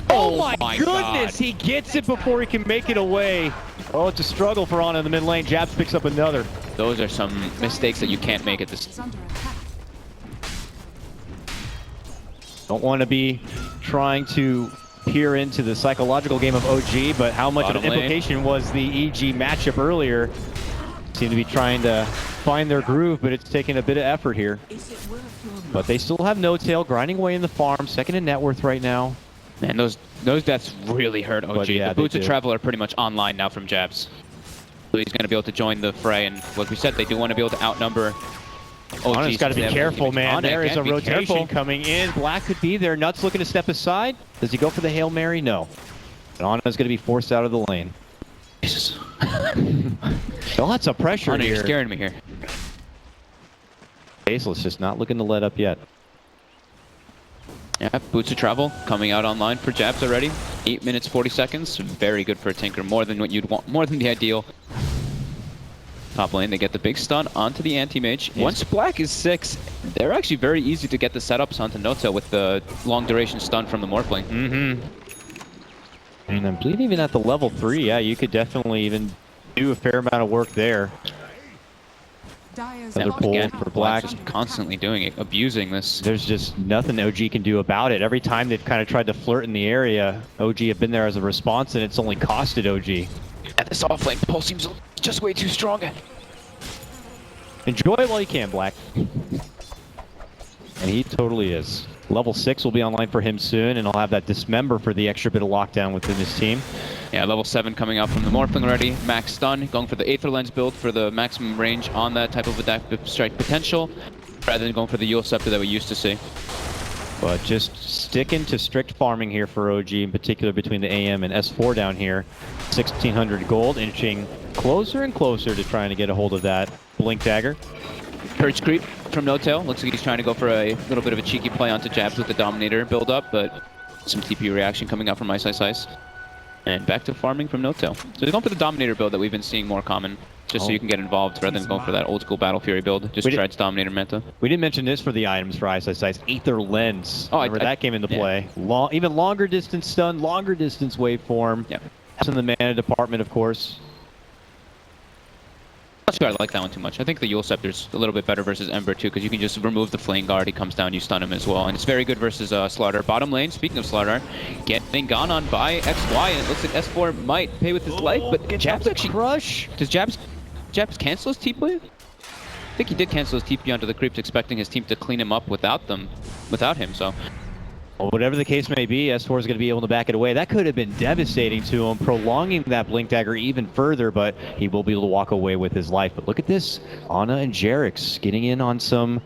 Oh my goodness! God. He gets it before he can make it away. Oh, it's a struggle for Ana in the mid lane. Jabs picks up another. Those are some mistakes that you can't make at this. Don't want to be trying to peer into the psychological game of OG, but how much of an implication was the EG matchup earlier? Seem to be trying to find their groove, but it's taking a bit of effort here. But they still have No Tail grinding away in the farm, second in net worth right now. Man, those deaths really hurt OG. Yeah, the Boots of Travel are pretty much online now from Jabs. So he's going to be able to join the fray, and like we said, they do want to be able to outnumber OG. Ana's got to be careful, man. There is a rotation careful. coming in. Black could be there. Nuts looking to step aside. Does he go for the Hail Mary? No. And Ana's going to be forced out of the lane. Jesus. Lots of pressure Ana, here. you're scaring me here. Faceless just not looking to let up yet. Yeah, Boots of Travel coming out online for Jabs already. 8 minutes, 40 seconds. Very good for a Tinker. More than what you'd want. More than the ideal. Top lane, they get the big stun onto the Anti-Mage. Once Black is 6, they're actually very easy to get the setups onto Nota with the long duration stun from the Morphling. And I believe even at the level 3, yeah, you could definitely even do a fair amount of work there. Another pull for Black. Just constantly doing it, abusing this. There's just nothing OG can do about it. Every time they've kind of tried to flirt in the area, OG have been there as a response, and it's only costed OG. And this offlane pull seems just way too strong. Enjoy it while you can, Black. And he totally is. Level 6 will be online for him soon, and he'll have that Dismember for the extra bit of lockdown within his team. Yeah, level 7 coming out from the Morphling already. Max stun, going for the Aether Lens build for the maximum range on that type of adaptive strike potential, rather than going for the Yule Scepter that we used to see. But just sticking to strict farming here for OG, in particular between the AM and S4 down here. 1,600 gold, inching closer and closer to trying to get a hold of that Blink Dagger. Courage creep from No Tail. Looks like he's trying to go for a little bit of a cheeky play onto Jabs with the Dominator build up, but some TP reaction coming out from Ice. And back to farming from No Tail. So he's going for the Dominator build that we've been seeing more common, just so you can get involved rather than going for that old school Battle Fury build. Just treads Dominator meta. We didn't mention this for the items for Ice. Aether Lens. Oh, Remember that came into play. Even longer distance stun, longer distance waveform. Yep. That's in the mana department, of course. Not sure I like that one too much. I think the Yule Scepter's a little bit better versus Ember too, because you can just remove the Flame Guard, he comes down, you stun him as well. And it's very good versus Slardar. Bottom lane, speaking of Slardar, getting gone on by XY, and it looks like S4 might pay with his life, but Jabs actually crush. Does Jabs cancel his TP? I think he did cancel his TP onto the creeps, expecting his team to clean him up without him, so. Well, whatever the case may be, S4 is going to be able to back it away. That could have been devastating to him, prolonging that Blink Dagger even further, but he will be able to walk away with his life. But look at this, Ana and Jerix getting in on some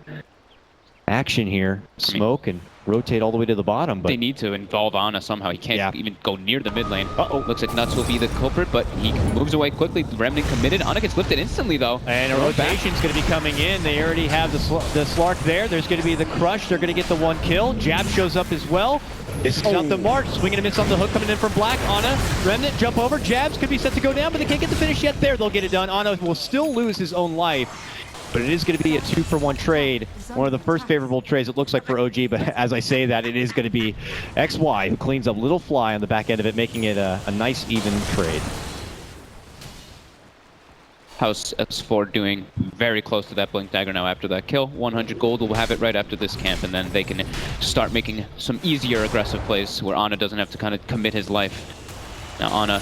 action here. Smoke and rotate all the way to the bottom. But they need to involve Ana somehow. He can't even go near the mid lane. Uh-oh. Looks like Nuts will be the culprit, but he moves away quickly. Remnant committed. Ana gets lifted instantly, though. And a rotation's going to be coming in. They already have the Slark there. There's going to be the Crush. They're going to get the one kill. Jab shows up as well. This is out the mark. Swinging and miss on the hook coming in from Black. Ana, Remnant, jump over. Jabs could be set to go down, but they can't get the finish yet there. They'll get it done. Ana will still lose his own life. But it is going to be a 2-for-1 trade. One of the first favorable trades it looks like for OG, but as I say that, it is going to be XY who cleans up Little Fly on the back end of it, making it a nice, even trade. House S4 doing very close to that Blink Dagger now after that kill. 100 gold, will have it right after this camp, and then they can start making some easier aggressive plays where Ana doesn't have to kind of commit his life. Now Ana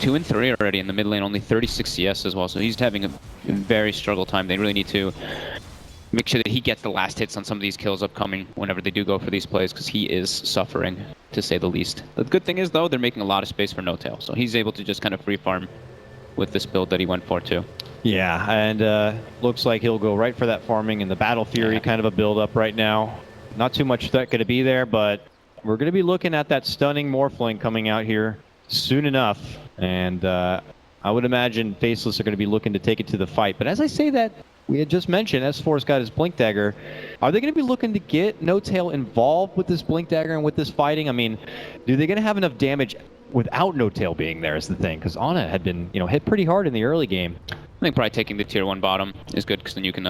2 and 3 already in the mid lane, only 36 CS as well, so he's having a very struggle time. They really need to make sure that he gets the last hits on some of these kills upcoming whenever they do go for these plays, because he is suffering, to say the least. The good thing is, though, they're making a lot of space for No-Tail, so he's able to just kind of free farm with this build that he went for, too. Yeah, and looks like he'll go right for that farming and the Battle Fury, kind of a build-up right now. Not too much that going to be there, but we're going to be looking at that stunning Morphling coming out here soon enough. And I would imagine Faceless are going to be looking to take it to the fight. But as I say that, we had just mentioned S4's got his Blink Dagger. Are they going to be looking to get No-Tail involved with this Blink Dagger and with this fighting? I mean, are they going to have enough damage without No-Tail being there is the thing? Because Ana had been, hit pretty hard in the early game. I think probably taking the tier 1 bottom is good, because then you can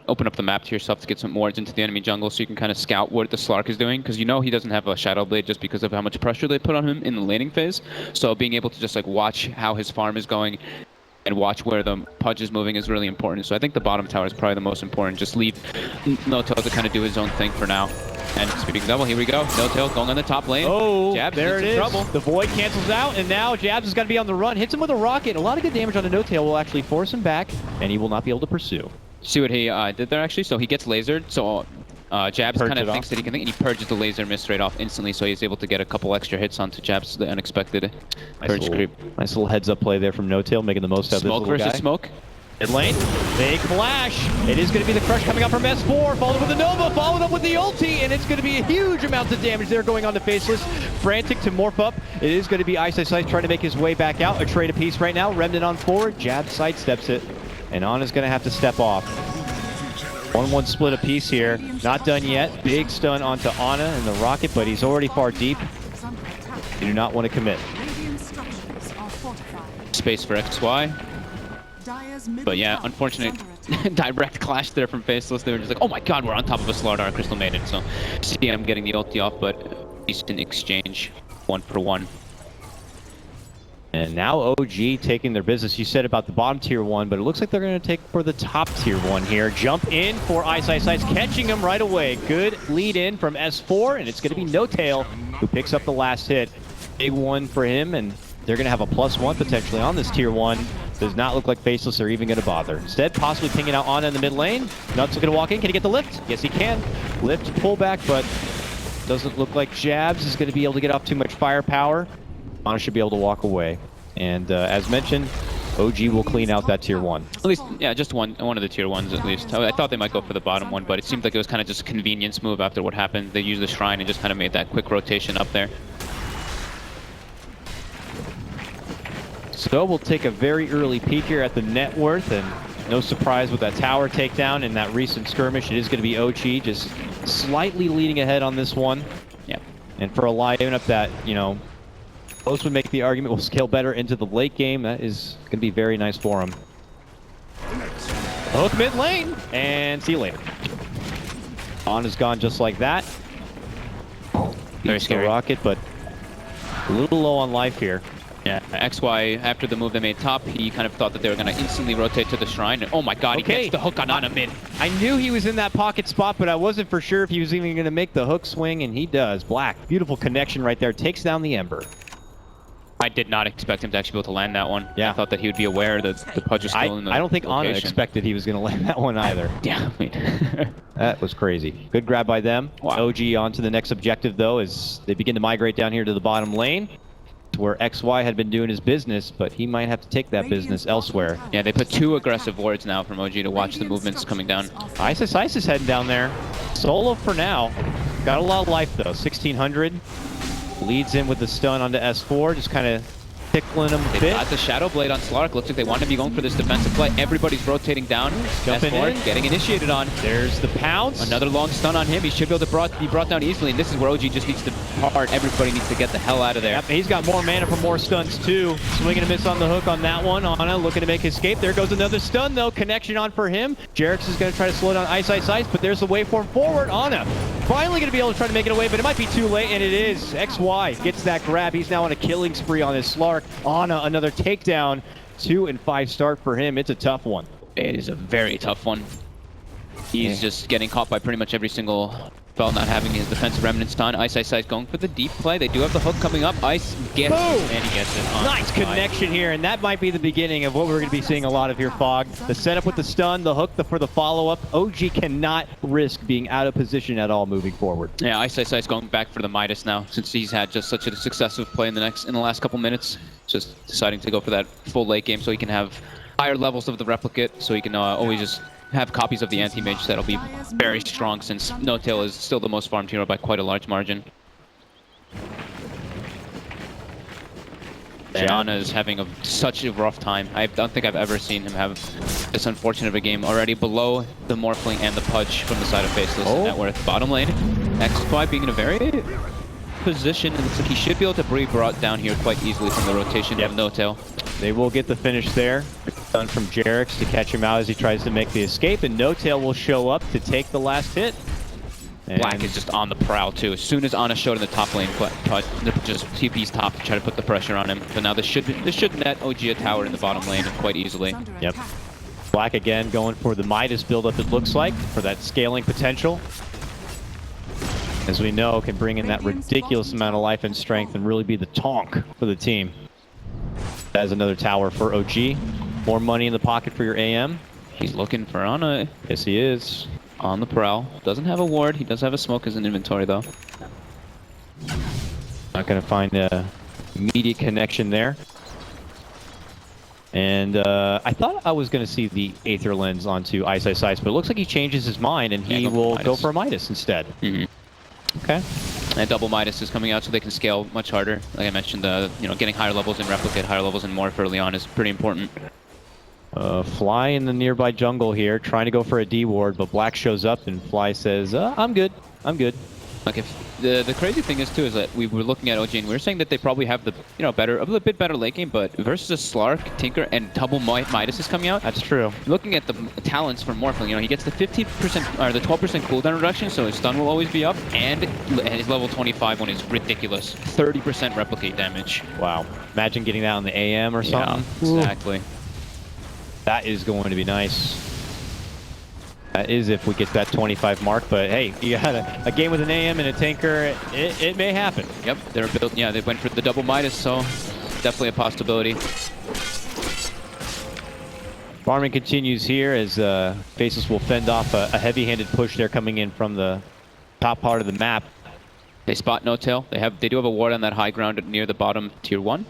open up the map to yourself to get some wards into the enemy jungle, so you can kind of scout what the Slark is doing, because he doesn't have a Shadow Blade just because of how much pressure they put on him in the laning phase. So being able to just like watch how his farm is going and watch where the Pudge is moving is really important. So I think the bottom tower is probably the most important. Just leave No-Tail to kind of do his own thing for now. And speaking of double, here we go. No-Tail going on the top lane. Oh, Jabs there it is. trouble. The Void cancels out, and now Jabs is going to be on the run. Hits him with a rocket. A lot of good damage on the No-Tail will actually force him back, and he will not be able to pursue. See what he did there, actually? So he gets lasered, so Jabs kind of thinks that he can think, and he purges the laser miss straight off instantly, so he's able to get a couple extra hits onto Jabs, the unexpected purge creep. Nice little heads-up play there from No-Tail, making the most out of this little guy. Smoke versus smoke. Mid lane, big flash. It is going to be the Crush coming up from S4, followed with the Nova, followed up with the ulti, and it's going to be a huge amount of damage there going on to Faceless. Frantic to morph up. It is going to be Ice trying to make his way back out. A trade apiece right now. Remnant on forward. Jab sidesteps it, and Ana's going to have to step off. 1-1 split apiece here. Not done yet. Big stun onto Ana and the rocket, but he's already far deep. You do not want to commit. Space for XY. But yeah, unfortunate direct clash there from Faceless. They were just like, oh my god, we're on top of a Slardar Crystal Maiden. So CM getting the ulti off, but decent exchange, 1-for-1. And now OG taking their business. You said about the bottom tier 1, but it looks like they're going to take for the top tier 1 here. Jump in for Ice, catching him right away. Good lead in from S4, and it's going to be No-Tail who picks up the last hit. Big one for him, and they're going to have a +1 potentially on this tier 1. Does not look like Faceless are even going to bother. Instead, possibly pinging out Ana in the mid lane. Nuts looking to walk in. Can he get the lift? Yes, he can. Lift, pull back, but doesn't look like Jabs is going to be able to get off too much firepower. Ana should be able to walk away. And as mentioned, OG will clean out that tier 1. At least, yeah, just one of the tier 1s at least. I thought they might go for the bottom one, but it seemed like it was kind of just a convenience move after what happened. They used the Shrine and just kind of made that quick rotation up there. So we'll take a very early peek here at the net worth, and no surprise with that tower takedown in that recent skirmish. It is going to be OG just slightly leading ahead on this one. Yeah. And for a lineup that, most would make the argument will scale better into the late game, that is going to be very nice for him. Hook mid lane, and see you later. On is gone just like that. Very scary. Rocket, but a little low on life here. Yeah, XY, after the move they made top, he kind of thought that they were going to instantly rotate to the shrine. And, oh my god, he gets the hook on Ana mid. I knew he was in that pocket spot, but I wasn't for sure if he was even going to make the hook swing, and he does. Black, beautiful connection right there, takes down the Ember. I did not expect him to actually be able to land that one. Yeah. I thought that he would be aware that the Pudge was still in the I don't think location. Ana expected he was going to land that one either. Yeah, I mean... That was crazy. Good grab by them. Wow. OG on to the next objective, though, as they begin to migrate down here to the bottom lane, where XY had been doing his business, but he might have to take that business elsewhere. Yeah, they put 2 aggressive wards now from OG to watch the movements coming down. ISIS is heading down there. Solo for now. Got a lot of life, though. 1600. Leads in with the stun onto S4, just kind of tickling him a They bit. got the Shadow Blade on Slark. Looks like they want to be going for this defensive play. Everybody's rotating down. Jumping S4 in. getting initiated on. There's the pounce. Another long stun on him. He should be able to be brought down easily. And this is where OG just needs to part. Everybody needs to get the hell out of there. Yep, he's got more mana for more stuns, too. Swinging a miss on the hook on that one. Ana looking to make his escape. There goes another stun, though. Connection on for him. Jerix is going to try to slow down Ice, but there's the waveform forward. Ana finally going to be able to try to make it away, but it might be too late, and it is. XY gets that grab. He's now on a killing spree on his Slark. Ana, another takedown. 2 and 5 start for him. It's a tough one. It is a very tough one. He's just getting caught by pretty much every single spell, not having his defensive remnant stun. Ice going for the deep play. They do have the hook coming up. Ice gets it, and he gets it on. Nice connection here, and that might be the beginning of what we're going to be seeing a lot of here, Fog. The setup with the stun, the hook for the follow-up. OG cannot risk being out of position at all moving forward. Yeah, Ice going back for the Midas now, since he's had just such a successful play in the last couple minutes. Just deciding to go for that full late game so he can have higher levels of the replicate, so he can always just have copies of the anti-mage that'll be very strong, since No-Tail is still the most farmed hero by quite a large margin. Ana is having such a rough time. I don't think I've ever seen him have this unfortunate of a game. Already below the Morphling and the Pudge from the side of Faceless and Net Worth. Bottom lane, XY being in a very position. It looks like he should be able to be brought down here quite easily from the rotation of No-Tail. They will get the finish there. Done from Jerix to catch him out as he tries to make the escape, and No-Tail will show up to take the last hit. And Black is just on the prowl too. As soon as Ana showed in the top lane, just TP's top to try to put the pressure on him. But now this should net OG a tower in the bottom lane quite easily. Yep. Black again going for the Midas buildup, it looks like, for that scaling potential. As we know, can bring in that ridiculous amount of life and strength and really be the tonk for the team. That's another tower for OG. More money in the pocket for your AM. He's looking for Ana. Yes, he is. On the prowl. Doesn't have a ward. He does have a smoke as an inventory, though. Not going to find a immediate connection there. And I thought I was going to see the Aether Lens onto Ice, but it looks like he changes his mind and he will go for a Midas instead. Okay. And double Midas is coming out so they can scale much harder. Like I mentioned, getting higher levels in Replicate, higher levels in Morph early on is pretty important. Fly in the nearby jungle here, trying to go for a D ward, but Black shows up and Fly says, I'm good. I'm good. Like if the crazy thing is too is that we were looking at OG and we were saying that they probably have the a little bit better late game, but versus a Slark, Tinker, and double Midas is coming out. That's true. Looking at the talents for Morphling, he gets the 15% or the 12% cooldown reduction, so his stun will always be up, and his level 25 one is ridiculous, 30% replicate damage. Wow. Imagine getting that on the AM or something. Yeah, exactly. That is going to be nice. That is if we get that 25 mark, but hey, you got a game with an AM and a tanker, it may happen. Yep, they're built. Yeah, they went for the double Midas, so definitely a possibility. Farming continues here as Faceless will fend off a heavy-handed push there coming in from the top part of the map. They spot No-Tail. They do have a ward on that high ground near the bottom tier 1.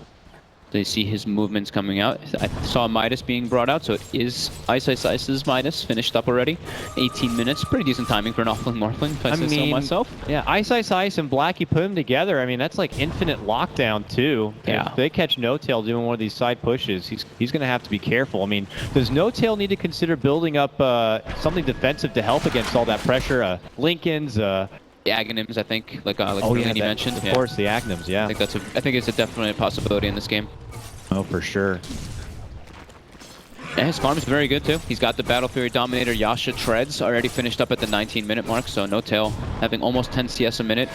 They see his movements coming out. I saw Midas being brought out, so it is Ice's Midas finished up already. 18 minutes, pretty decent timing for an offling Morphling, if I say so myself. Yeah, Ice and Black, you put them together. I mean, that's like infinite lockdown too. Yeah. If they catch No-Tail doing one of these side pushes, he's going to have to be careful. I mean, does No-Tail need to consider building up something defensive to help against all that pressure? Lincoln's. The Aghanims, I think, like you mentioned. Of course, the Aghanims, yeah. I think it's a definite possibility in this game. Oh, for sure. And his farm is very good too. He's got the Battle Fury Dominator Yasha Treads already finished up at the 19-minute mark, so No-Tail having almost 10 CS a minute,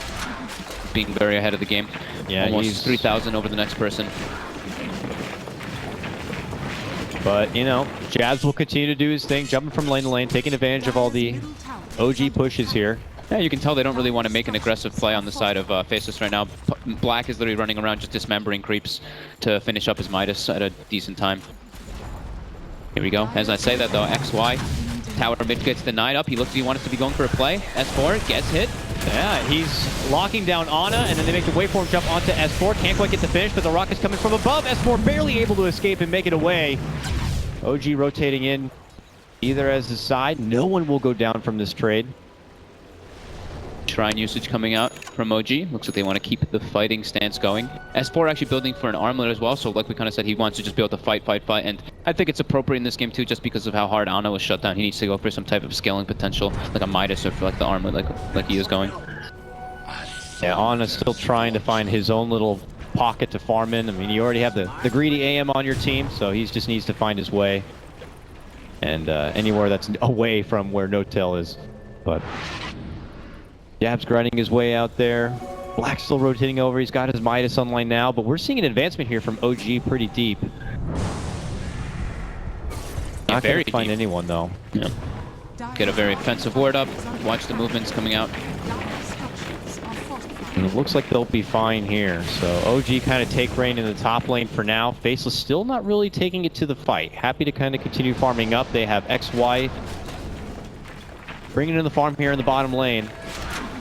being very ahead of the game. Yeah, almost 3,000 over the next person. But, you know, Jabs will continue to do his thing, jumping from lane to lane, taking advantage of all the OG pushes here. Yeah, you can tell they don't really want to make an aggressive play on the side of Faceless right now. Black is literally running around just dismembering creeps to finish up his Midas at a decent time. Here we go. As I say that though, XY. Tower mid gets denied up. He looks like he wants to be going for a play. S4 gets hit. Yeah, he's locking down Ana, and then they make the waveform jump onto S4. Can't quite get the finish, but the rocket's coming from above. S4 barely able to escape and make it away. OG rotating in either as a side. No one will go down from this trade. Shrine usage coming out from OG. Looks like they want to keep the fighting stance going. S4 actually building for an armlet as well, so like we kind of said, he wants to just be able to fight, and I think it's appropriate in this game too, just because of how hard Ana was shut down. He needs to go for some type of scaling potential, like a Midas or for like the armlet, like he is going. Yeah, Ana's still trying to find his own little pocket to farm in. I mean, you already have the greedy AM on your team, so he just needs to find his way. And anywhere that's away from where No-Tail is. But Jab's grinding his way out there. Black's still rotating over. He's got his Midas online now, but we're seeing an advancement here from OG pretty deep. Not very find anyone though. Yeah. Get a very offensive ward up. Watch the movements coming out. And it looks like they'll be fine here. So OG kind of take reign in the top lane for now. Faceless still not really taking it to the fight. Happy to kind of continue farming up. They have XY bringing in the farm here in the bottom lane.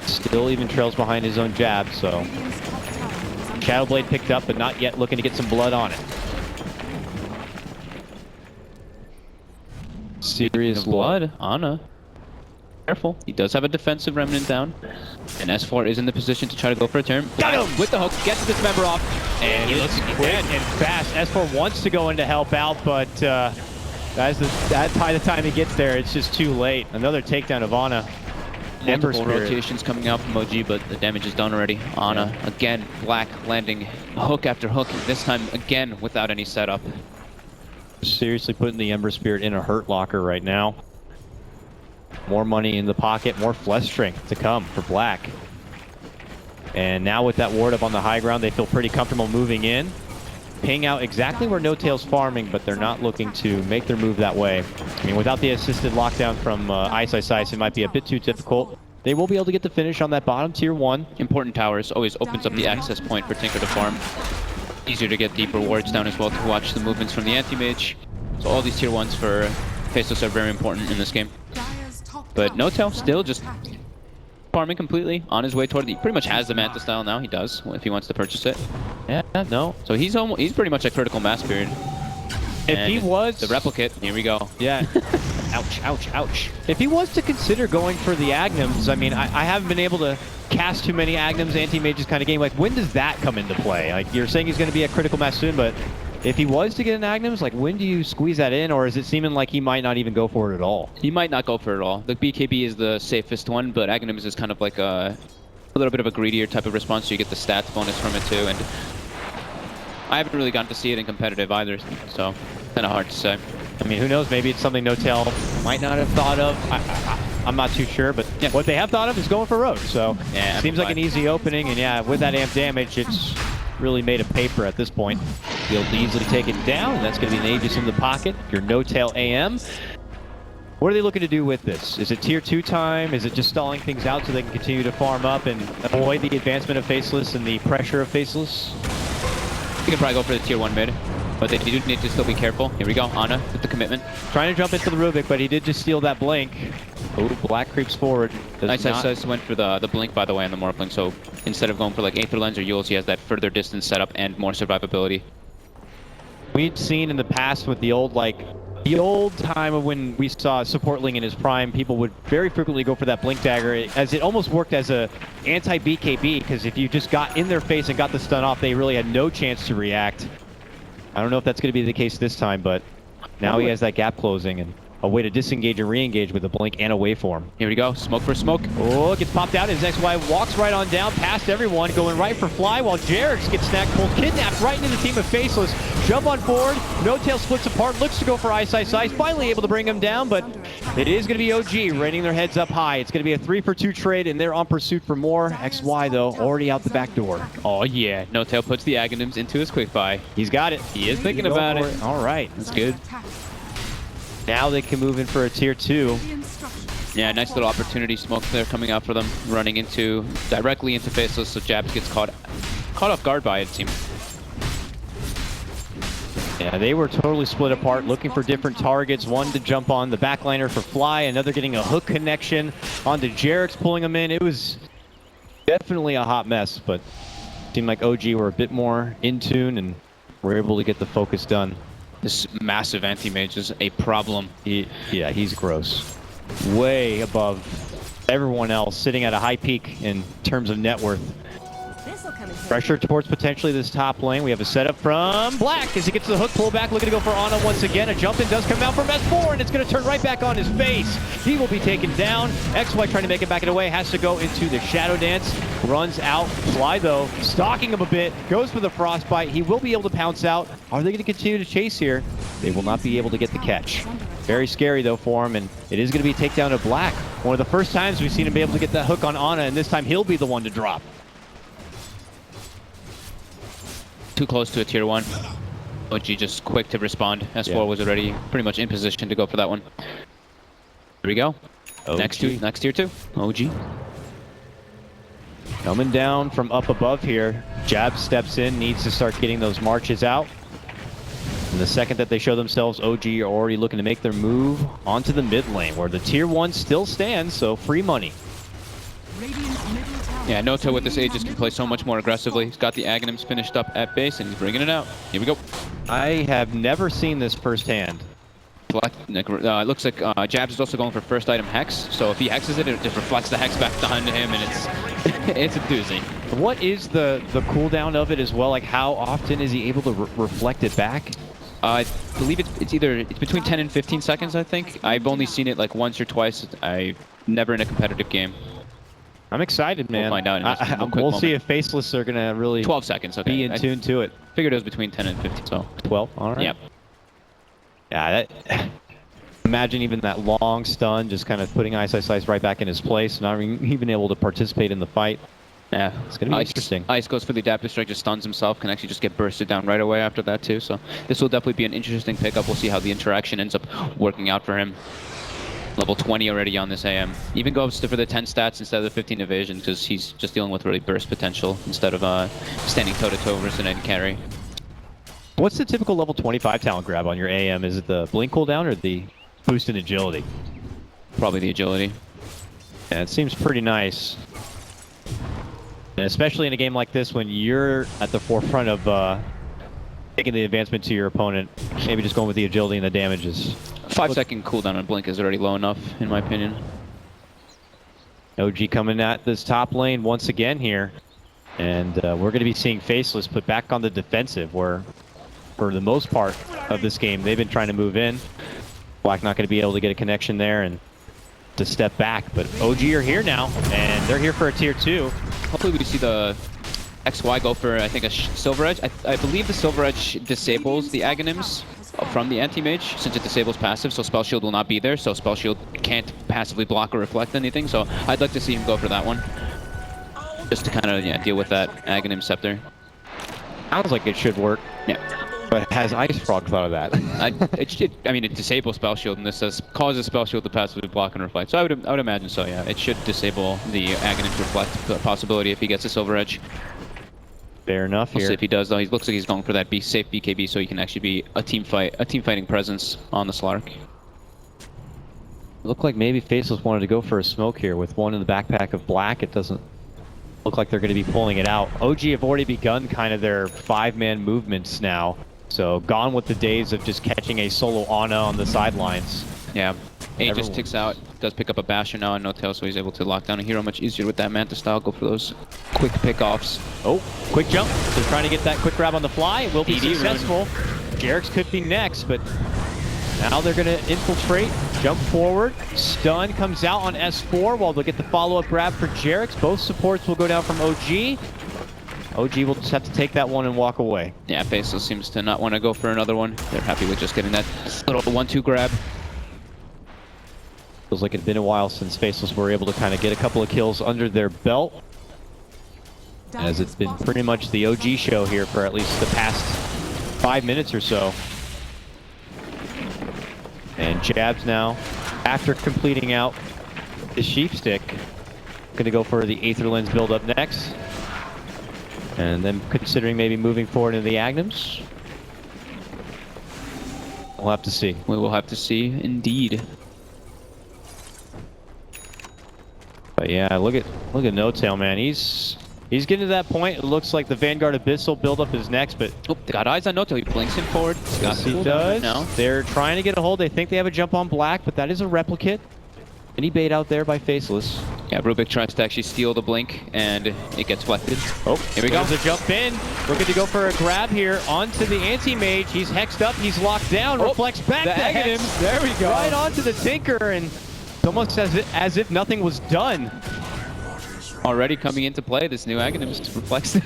Still even trails behind his own Jab, so Shadowblade picked up, but not yet looking to get some blood on it. Serious blood. Ana. Careful. He does have a defensive remnant down. And S4 is in the position to try to go for a turn. Got him! With the hook, gets the dismember off. And he looks quick and fast. S4 wants to go in to help out, but by the time he gets there, it's just too late. Another takedown of Ana. Multiple rotations coming out from OG, but the damage is done already. Ana, again, Black landing hook after hook, this time again without any setup. Seriously putting the Ember Spirit in a hurt locker right now. More money in the pocket, more flesh strength to come for Black. And now with that ward up on the high ground, they feel pretty comfortable moving in. Ping out exactly where No-Tail's farming, but they're not looking to make their move that way. I mean, without the assisted lockdown from Ice, it might be a bit too difficult. They will be able to get the finish on that bottom tier 1. Important towers always opens up the access point for Tinker to farm. Easier to get deeper wards down as well to watch the movements from the anti-mage. So all these tier 1s for Faceless are very important in this game. But No-Tail still just farming completely on his way toward he pretty much has the Manta style now. He does if he wants to purchase it. Yeah, no. So he's pretty much a critical mass period. If he was the replicate, here we go. Yeah. Ouch, ouch, ouch. If he was to consider going for the Agnums, I mean, I haven't been able to cast too many Agnums, anti-mages kind of game. Like, when does that come into play? Like, you're saying he's going to be a critical mass soon, but if he was to get an Agnums, like, when do you squeeze that in, or is it seeming like he might not even go for it at all? He might not go for it at all. The BKB is the safest one, but Agnums is kind of like a little bit of a greedier type of response, so you get the stats bonus from it too, and I haven't really gotten to see it in competitive either, so kind of hard to say. I mean, who knows? Maybe it's something No-Tail might not have thought of. I'm not too sure, but yeah, what they have thought of is going for Rogue. So yeah, seems like an easy opening, and yeah, with that amp damage, it's really made a paper at this point. You'll easily take it down, and that's going to be an Aegis in the pocket. Your No-Tail AM. What are they looking to do with this? Is it tier 2 time? Is it just stalling things out so they can continue to farm up and avoid the advancement of Faceless and the pressure of Faceless? You can probably go for the tier 1 mid, but they do need to still be careful. Here we go, Ana with the commitment. Trying to jump into the Rubik, but he did just steal that blink. Oh, Black creeps forward. Nice SS went for the blink, by the way, on the Morphling, so instead of going for like Aether Lens or Yules, he has that further distance setup and more survivability. We'd seen in the past with the old time of when we saw support Ling in his prime, people would very frequently go for that blink dagger, as it almost worked as a anti-BKB, because if you just got in their face and got the stun off, they really had no chance to react. I don't know if that's going to be the case this time, but now he has that gap closing, and a way to disengage and re-engage with a blink and a waveform. Here we go. Smoke for smoke. Oh, gets popped out. His XY walks right on down past everyone, going right for fly, while Jarex gets snagged, pulled, kidnapped right into the team of Faceless. Jump on board. No Tail splits apart. Looks to go for Ice. Finally able to bring him down, but it is going to be OG rating their heads up high. It's going to be a 3-for-2 trade, and they're on pursuit for more. XY, though, already out the back door. Oh, yeah. No Tail puts the Aghanims into his quick buy. He's got it. He is thinking about it. All right. That's good. Now they can move in for a tier 2. Yeah, nice little opportunity smoke there coming out for them, running directly into Faceless, so Jabs gets caught off guard by it, it seems. Yeah, they were totally split apart, looking for different targets. One to jump on the backliner for Fly, another getting a hook connection onto Jarex, pulling him in. It was definitely a hot mess, but it seemed like OG were a bit more in tune and were able to get the focus done. This massive anti-mage is a problem. Yeah, he's gross. Way above everyone else, sitting at a high peak in terms of net worth. Pressure towards potentially this top lane. We have a setup from Black as he gets to the hook, pull back, looking to go for Ana once again. A jump in does come out from S4, and it's going to turn right back on his face. He will be taken down. XY trying to make it back away, has to go into the Shadow Dance. Runs out. Fly, though, stalking him a bit, goes for the Frostbite. He will be able to pounce out. Are they going to continue to chase here? They will not be able to get the catch. Very scary, though, for him, and it is going to be a takedown of Black. One of the first times we've seen him be able to get that hook on Ana, and this time he'll be the one to drop. Too close to a tier 1. OG just quick to respond. S4 was already pretty much in position to go for that one. Here we go. OG. Next tier 2. OG. Coming down from up above here. Jab steps in, needs to start getting those marches out. And the second that they show themselves, OG are already looking to make their move onto the mid lane, where the tier 1 still stands, so free money. Yeah, Noto with this Aegis can play so much more aggressively. He's got the Aghanims finished up at base, and he's bringing it out. Here we go. I have never seen this firsthand. It looks like Jabs is also going for first item Hex, so if he hexes it, it just reflects the Hex back onto him, and it's a doozy. What is the cooldown of it as well? Like, how often is he able to reflect it back? I believe it's between 10 and 15 seconds, I think. I've only seen it like once or twice. Never in a competitive game. I'm excited, man. We'll find out. We'll see if Faceless are going to really 12 seconds, okay. Be in tune to it. Figured it was between 10 and 15, so. 12, all right. Yep. Yeah, imagine even that long stun, just kind of putting Ice right back in his place, not even able to participate in the fight. Yeah, it's going to be interesting. Ice goes for the adaptive strike, just stuns himself, can actually just get bursted down right away after that too. So this will definitely be an interesting pickup. We'll see how the interaction ends up working out for him. Level 20 already on this AM. Even goes for the 10 stats instead of the 15 evasion, because he's just dealing with really burst potential instead of standing toe-to-toe versus an end carry. What's the typical level 25 talent grab on your AM? Is it the blink cooldown or the boost in agility? Probably the agility. Yeah, it seems pretty nice. And especially in a game like this when you're at the forefront of taking the advancement to your opponent, maybe just going with the agility and the damages. 5-second cooldown on blink is already low enough, in my opinion. OG coming at this top lane once again here. And we're going to be seeing Faceless put back on the defensive, where for the most part of this game, they've been trying to move in. Black not going to be able to get a connection there and to step back. But OG are here now, and they're here for a tier 2. Hopefully we see the XY go for, I think, a Silver Edge. I believe the Silver Edge disables the Aghanims from the anti-mage, since it disables passive, so Spell Shield will not be there, so Spell Shield can't passively block or reflect anything, so I'd like to see him go for that one. Just to kind of, deal with that Aghanim Scepter. Sounds like it should work. Yeah. But has Ice Frog thought of that? It disables Spell Shield, and this says causes Spell Shield to passively block and reflect. So I would imagine so, yeah. It should disable the Aghanim Reflect possibility if he gets a Silver Edge. Fair enough We'll here. see if he does, though. He looks like he's going for that safe BKB, so he can actually be a team fighting presence on the Slark. Looked like maybe Faceless wanted to go for a smoke here with one in the backpack of Black. It doesn't look like they're going to be pulling it out. OG have already begun kind of their 5-man movements now. So gone with the days of just catching a solo Ana on the sidelines. Yeah. Aegis ticks out, does pick up a Basher now and no tail, so he's able to lock down a hero much easier with that Manta style. Go for those quick pickoffs. Oh, quick jump. So trying to get that quick grab on the fly. It will be PD successful. Jarex could be next, but Now they're going to infiltrate, jump forward. Stun comes out on S4 while they'll get the follow-up grab for Jarex. Both supports will go down from OG. OG will just have to take that one and walk away. Yeah, Faceless seems to not want to go for another one. They're happy with just getting that little 1-2 grab. Feels like it's been a while since Faceless were able to kind of get a couple of kills under their belt, as it's been pretty much the OG show here for at least the past 5 minutes or so. And Jabs now, after completing out the Sheep Stick, gonna go for the Aether Lens build up next. And then considering maybe moving forward into the Agnums. We'll have to see. We will have to see, indeed. But yeah, look at No-Tail, man. He's getting to that point. It looks like the Vanguard Abyssal build-up is next, but... Oh, they got eyes on No-Tail. He blinks him forward. Yes, he does. Now. They're trying to get a hold. They think they have a jump on Black, but that is a replicate. Any bait out there by Faceless. Yeah, Rubik tries to actually steal the blink, and it gets deflected. Oh, here we go. There's a jump in. Looking to go for a grab here onto the Anti-Mage. He's hexed up. He's locked down. Reflects back to him. There we go. Right onto the Tinker, and it's almost as if nothing was done. Already coming into play, this new Aghanim reflects it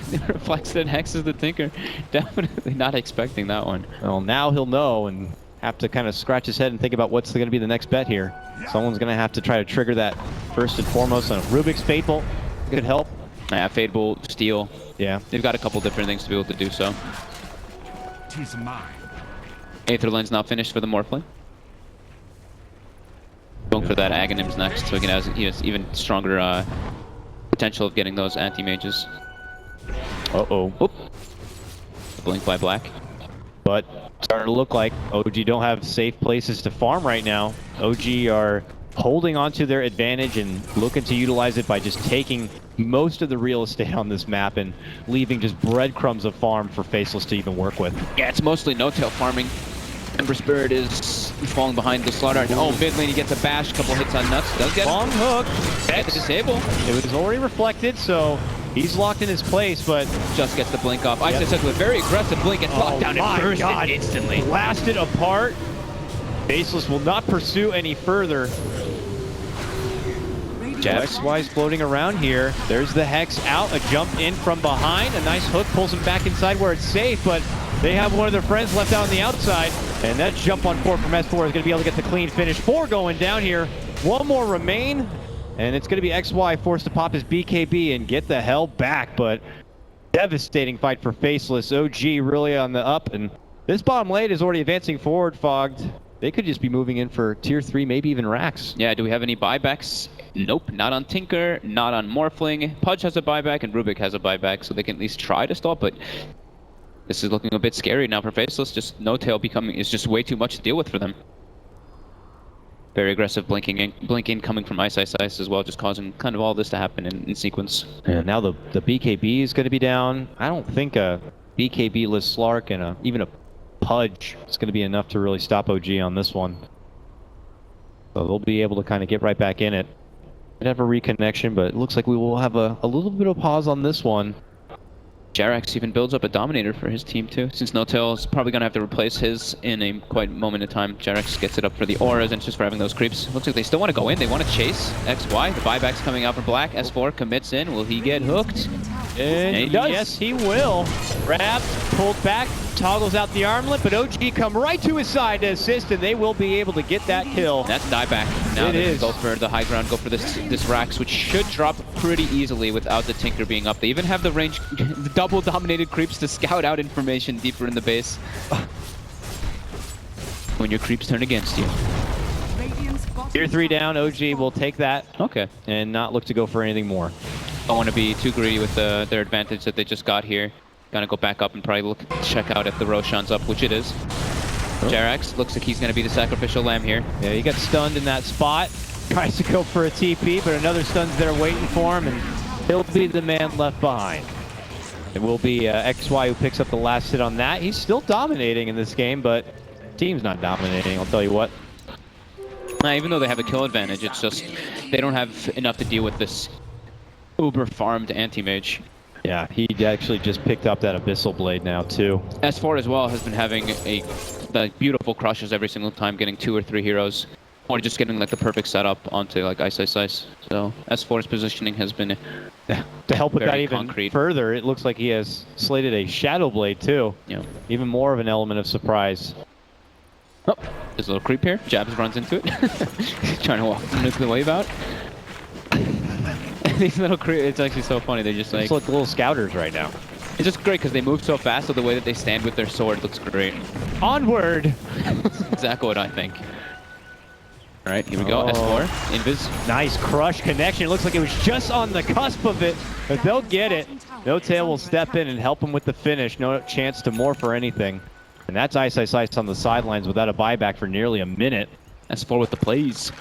and hexes the Tinker. Definitely not expecting that one. Well, now he'll know and have to kind of scratch his head and think about what's going to be the next bet here. Someone's going to have to try to trigger that first and foremost on Rubik's Fateful. Could help. Yeah, Fateful, Steal. Yeah. They've got a couple different things to be able to do so. Aether Lens now finished for the Morphling. Going for that Aghanim's next, so he has even stronger potential of getting those anti-mages. Uh-oh. Oop. Blink by Black. But starting to look like OG don't have safe places to farm right now. OG are holding onto their advantage and looking to utilize it by just taking most of the real estate on this map and leaving just breadcrumbs of farm for Faceless to even work with. Yeah, it's mostly No-Tail farming. Ember Spirit is falling behind the Slaughter. Oh, mid lane he gets a bash, couple hits on Nuts. Does get long hook. Get the disable. It was already reflected, so he's locked in his place, but just gets the blink off. Ice took a very aggressive blink and locked down and burst it instantly. Blasted apart. Faceless will not pursue any further. X-Wise floating around here. There's the Hex out, a jump in from behind. A nice hook pulls him back inside where it's safe, but they have one of their friends left out on the outside. And that jump on 4 from S4 is going to be able to get the clean finish. 4 going down here. 1 more remain. And it's going to be XY forced to pop his BKB and get the hell back. But devastating fight for Faceless. OG really on the up. And this bottom lane is already advancing forward, Fogged. They could just be moving in for tier 3, maybe even Rax. Yeah, do we have any buybacks? Nope, not on Tinker, not on Morphling. Pudge has a buyback and Rubik has a buyback, so they can at least try to stop, but this is looking a bit scary now for Faceless. Just No-Tail is just way too much to deal with for them. Very aggressive blinking coming from Ice as well, just causing kind of all this to happen in sequence. And now the BKB is going to be down. I don't think a BKB-less Slark and even a Pudge is going to be enough to really stop OG on this one. So they'll be able to kind of get right back in it. Might have a reconnection, but it looks like we will have a little bit of pause on this one. Jarax even builds up a Dominator for his team too, since No-Tail is probably going to have to replace his in a quite moment in time. Jarax gets it up for the auras and it's just for having those creeps. Looks like they still want to go in, they want to chase XY. The buyback's coming out for Black. S4 commits in, will he get hooked? And he does. Yes, he will. Grabbed, pulled back, toggles out the armlet, but OG come right to his side to assist, and they will be able to get that kill. That's dieback. Now they can go for the high ground, go for this Rax, which should drop pretty easily without the Tinker being up. They even have the range, the double dominated creeps to scout out information deeper in the base. When your creeps turn against you. Tier 3 down, OG will take that. Okay. And not look to go for anything more. Don't want to be too greedy with their advantage that they just got here. Gonna go back up and probably check out if the Roshan's up, which it is. Oh. Jarax looks like he's gonna be the sacrificial lamb here. Yeah, he got stunned in that spot. Tries to go for a TP, but another stun's there waiting for him, and he'll be the man left behind. It will be XY who picks up the last hit on that. He's still dominating in this game, but team's not dominating, I'll tell you what. Even though they have a kill advantage, it's just they don't have enough to deal with this uber farmed anti-mage. Yeah, he actually just picked up that Abyssal Blade now, too. S4 as well has been having the beautiful crushes every single time, getting 2 or 3 heroes, or just getting like the perfect setup onto like Ice. So S4's positioning has been to help with that even concrete. further, it looks like he has slated a Shadow Blade, too. Yeah. Even more of an element of surprise. Oh, there's a little creep here. Jabs runs into it. Trying to nuke the wave out. These little creep, it's actually so funny. They're just like... It's like little scouters right now. It's just great because they move so fast, so the way that they stand with their sword looks great. Onward! That's exactly what I think. All right, here we go. S4, Invis. Nice crush connection. It looks like it was just on the cusp of it, but they'll get it. No Tail will step in and help him with the finish. No chance to morph or anything. And that's Ice on the sidelines without a buyback for nearly a minute. S4 with the plays.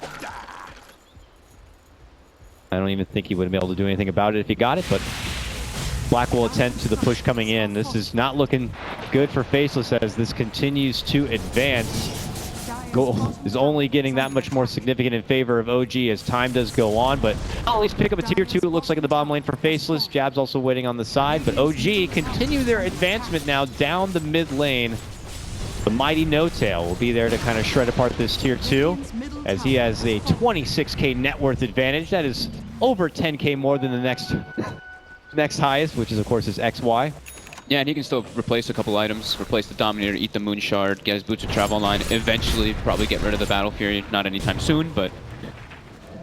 I don't even think he would have been able to do anything about it if he got it, but Black will attend to the push coming in. This is not looking good for Faceless as this continues to advance. Goal is only getting that much more significant in favor of OG as time does go on, but at least pick up a tier 2, it looks like in the bottom lane for Faceless. Jab's also waiting on the side, but OG continue their advancement now down the mid lane. The mighty No Tail will be there to kind of shred apart this tier 2 as he has a 26k net worth advantage. That is over 10k more than the next highest, which is of course his XY. Yeah, and he can still replace a couple items, replace the Dominator, eat the Moon Shard, get his Boots of Travel online, eventually probably get rid of the Battle Fury, not anytime soon, but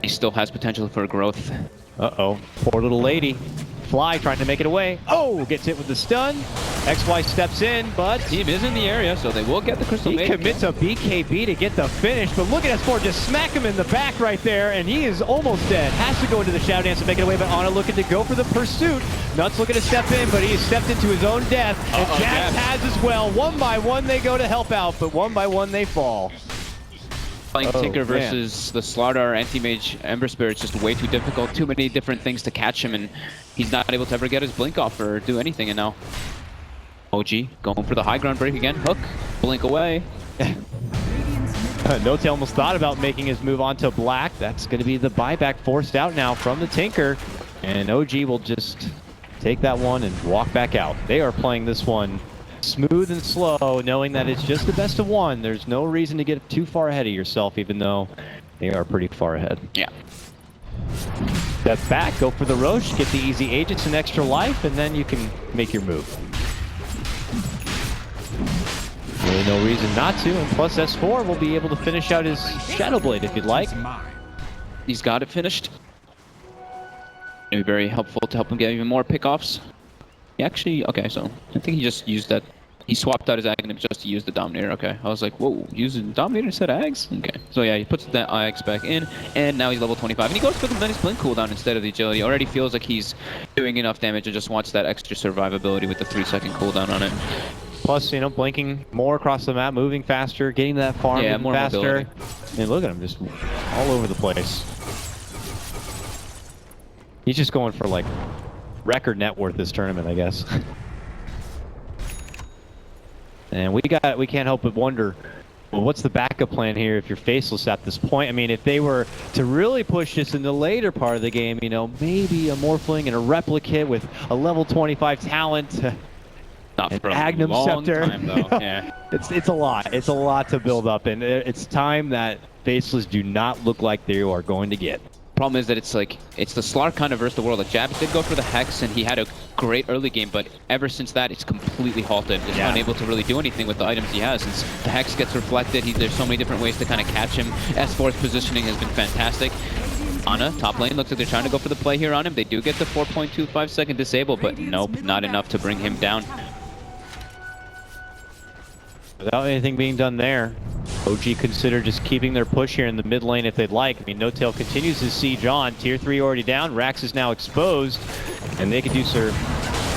he still has potential for growth. Uh-oh, poor little lady. Fly trying to make it away. Oh, gets hit with the stun. XY steps in, but Team is in the area, so they will get the Crystal he Maiden. commits a BKB to get the finish, but look at S4 just smack him in the back right there, and he is almost dead. Has to go into the Shadow Dance to make it away, but Ana looking to go for the pursuit. Nuts looking to step in, but he has stepped into his own death, and Jax has as well. One by one they go to help out, but one by one they fall. Playing Tinker versus the Slardar Anti-Mage Ember Spirit's just way too difficult. Too many different things to catch him, and he's not able to ever get his blink off or do anything. And now OG going for the high ground break again. Hook, blink away. No Tail almost thought about making his move onto Black. That's going to be the buyback forced out now from the Tinker. And OG will just take that one and walk back out. They are playing this one smooth and slow, knowing that it's just the best of one. There's no reason to get too far ahead of yourself, even though they are pretty far ahead. Yeah. Step back, go for the Roche, get the easy agents and extra life, and then you can make your move. Really no reason not to, and plus S4 will be able to finish out his Shadow Blade if you'd like. He's got it finished. It'll be very helpful to help him get even more pickoffs. He actually, okay, so I think he just used that. He swapped out his Aghanim just to use the Dominator. Okay, I was like, whoa, using Dominator instead of Ags? Okay, so yeah, he puts that Ags back in, and now he's level 25. And he goes for the nice blink cooldown instead of the agility. Already feels like he's doing enough damage and just wants that extra survivability with the 3-second cooldown on it. Plus, you know, blinking more across the map, moving faster, getting that farm more faster. mobility. And look at him, just all over the place. He's just going for like record net worth this tournament, I guess. And we can't help but wonder, well, what's the backup plan here if you're Faceless at this point? I mean, if they were to really push this in the later part of the game, you know, maybe a Morphling and a Replicate with a level 25 talent. Not for Agnum a long Scepter. time, though. Yeah. It's a lot. It's a lot to build up, and it's time that Faceless do not look like they are going to get. Problem is that it's the Slark kind of versus the world. Like Jabs did go for the Hex, and he had a great early game, but ever since that, it's completely halted. He's unable to really do anything with the items he has. Since the Hex gets reflected, there's so many different ways to kind of catch him. S4's positioning has been fantastic. Ana, top lane, looks like they're trying to go for the play here on him. They do get the 4.25 second disable, but nope, not enough to bring him down. Without anything being done there, OG consider just keeping their push here in the mid lane if they'd like. I mean, No Tail continues his siege on. Tier 3 already down. Rax is now exposed, and they could do some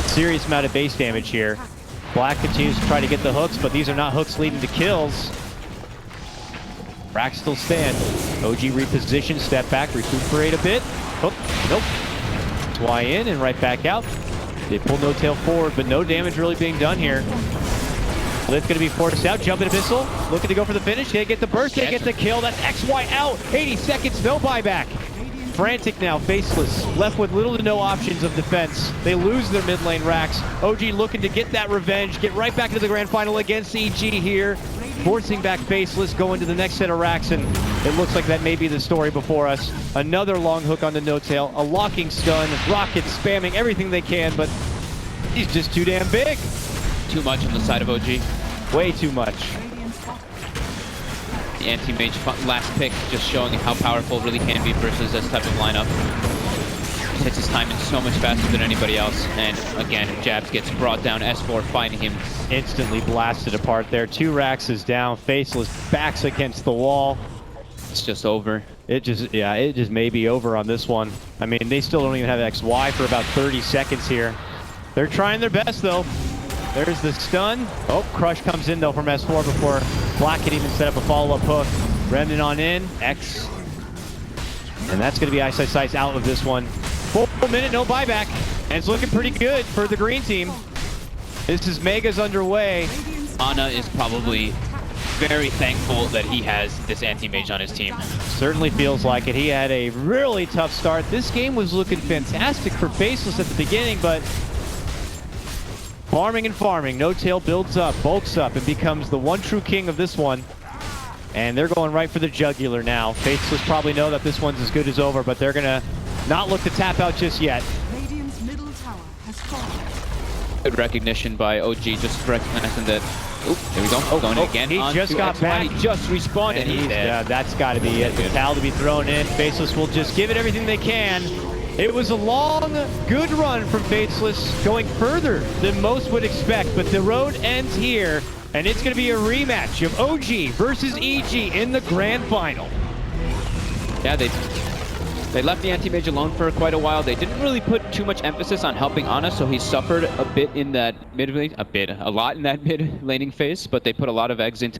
serious amount of base damage here. Black continues to try to get the hooks, but these are not hooks leading to kills. Rax still stands. OG reposition, step back, recuperate a bit. Hook, nope. Fly in and right back out. They pull No Tail forward, but no damage really being done here. Lift going to be forced out, jumping Abyssal, looking to go for the finish. They get the burst, they get the kill. That's XY out, 80 seconds, no buyback. frantic now, Faceless, left with little to no options of defense. They lose their mid lane racks. OG looking to get that revenge, get right back into the grand final against EG here, forcing back Faceless, going to the next set of racks, and it looks like that may be the story before us. Another long hook on the no-tail, a locking stun, rockets spamming everything they can, but he's just too damn big. Too much on the side of OG. Way too much. The anti-mage last pick just showing how powerful it really can be versus this type of lineup. Just hits his timing so much faster than anybody else. And again, Jabs gets brought down. S4 finding him. Instantly blasted apart there. 2 racks is down. Faceless backs against the wall. It's just over. It just may be over on this one. I mean, they still don't even have XY for about 30 seconds here. They're trying their best though. There's the stun. Oh, Crush comes in though from S4 before Black can even set up a follow-up hook. Remnant on in, X. And that's going to be Ice Ice Ice out of this one. Full minute, no buyback. And it's looking pretty good for the green team. This is Mega's underway. Ana is probably very thankful that he has this anti-mage on his team. Certainly feels like it. He had a really tough start. This game was looking fantastic for Faceless at the beginning, but farming and farming. No-tail builds up, bulks up, and becomes the one true king of this one. And they're going right for the jugular now. Faceless probably know that this one's as good as over, but they're going to not look to tap out just yet. Radiant's middle tower has fallen. Good recognition by OG, just recognizing that. Oop, there we go. Going again. He just got back. He just respawned and he's dead. Yeah, that's got to be it. The towel to be thrown in. Faceless will just give it everything they can. It was a long, good run from Faceless, going further than most would expect, but the road ends here, and it's going to be a rematch of OG versus EG in the grand final. Yeah, they left the anti-mage alone for quite a while. They didn't really put too much emphasis on helping Ana, so he suffered a bit in that mid lane, a lot in that mid laning phase, but they put a lot of eggs into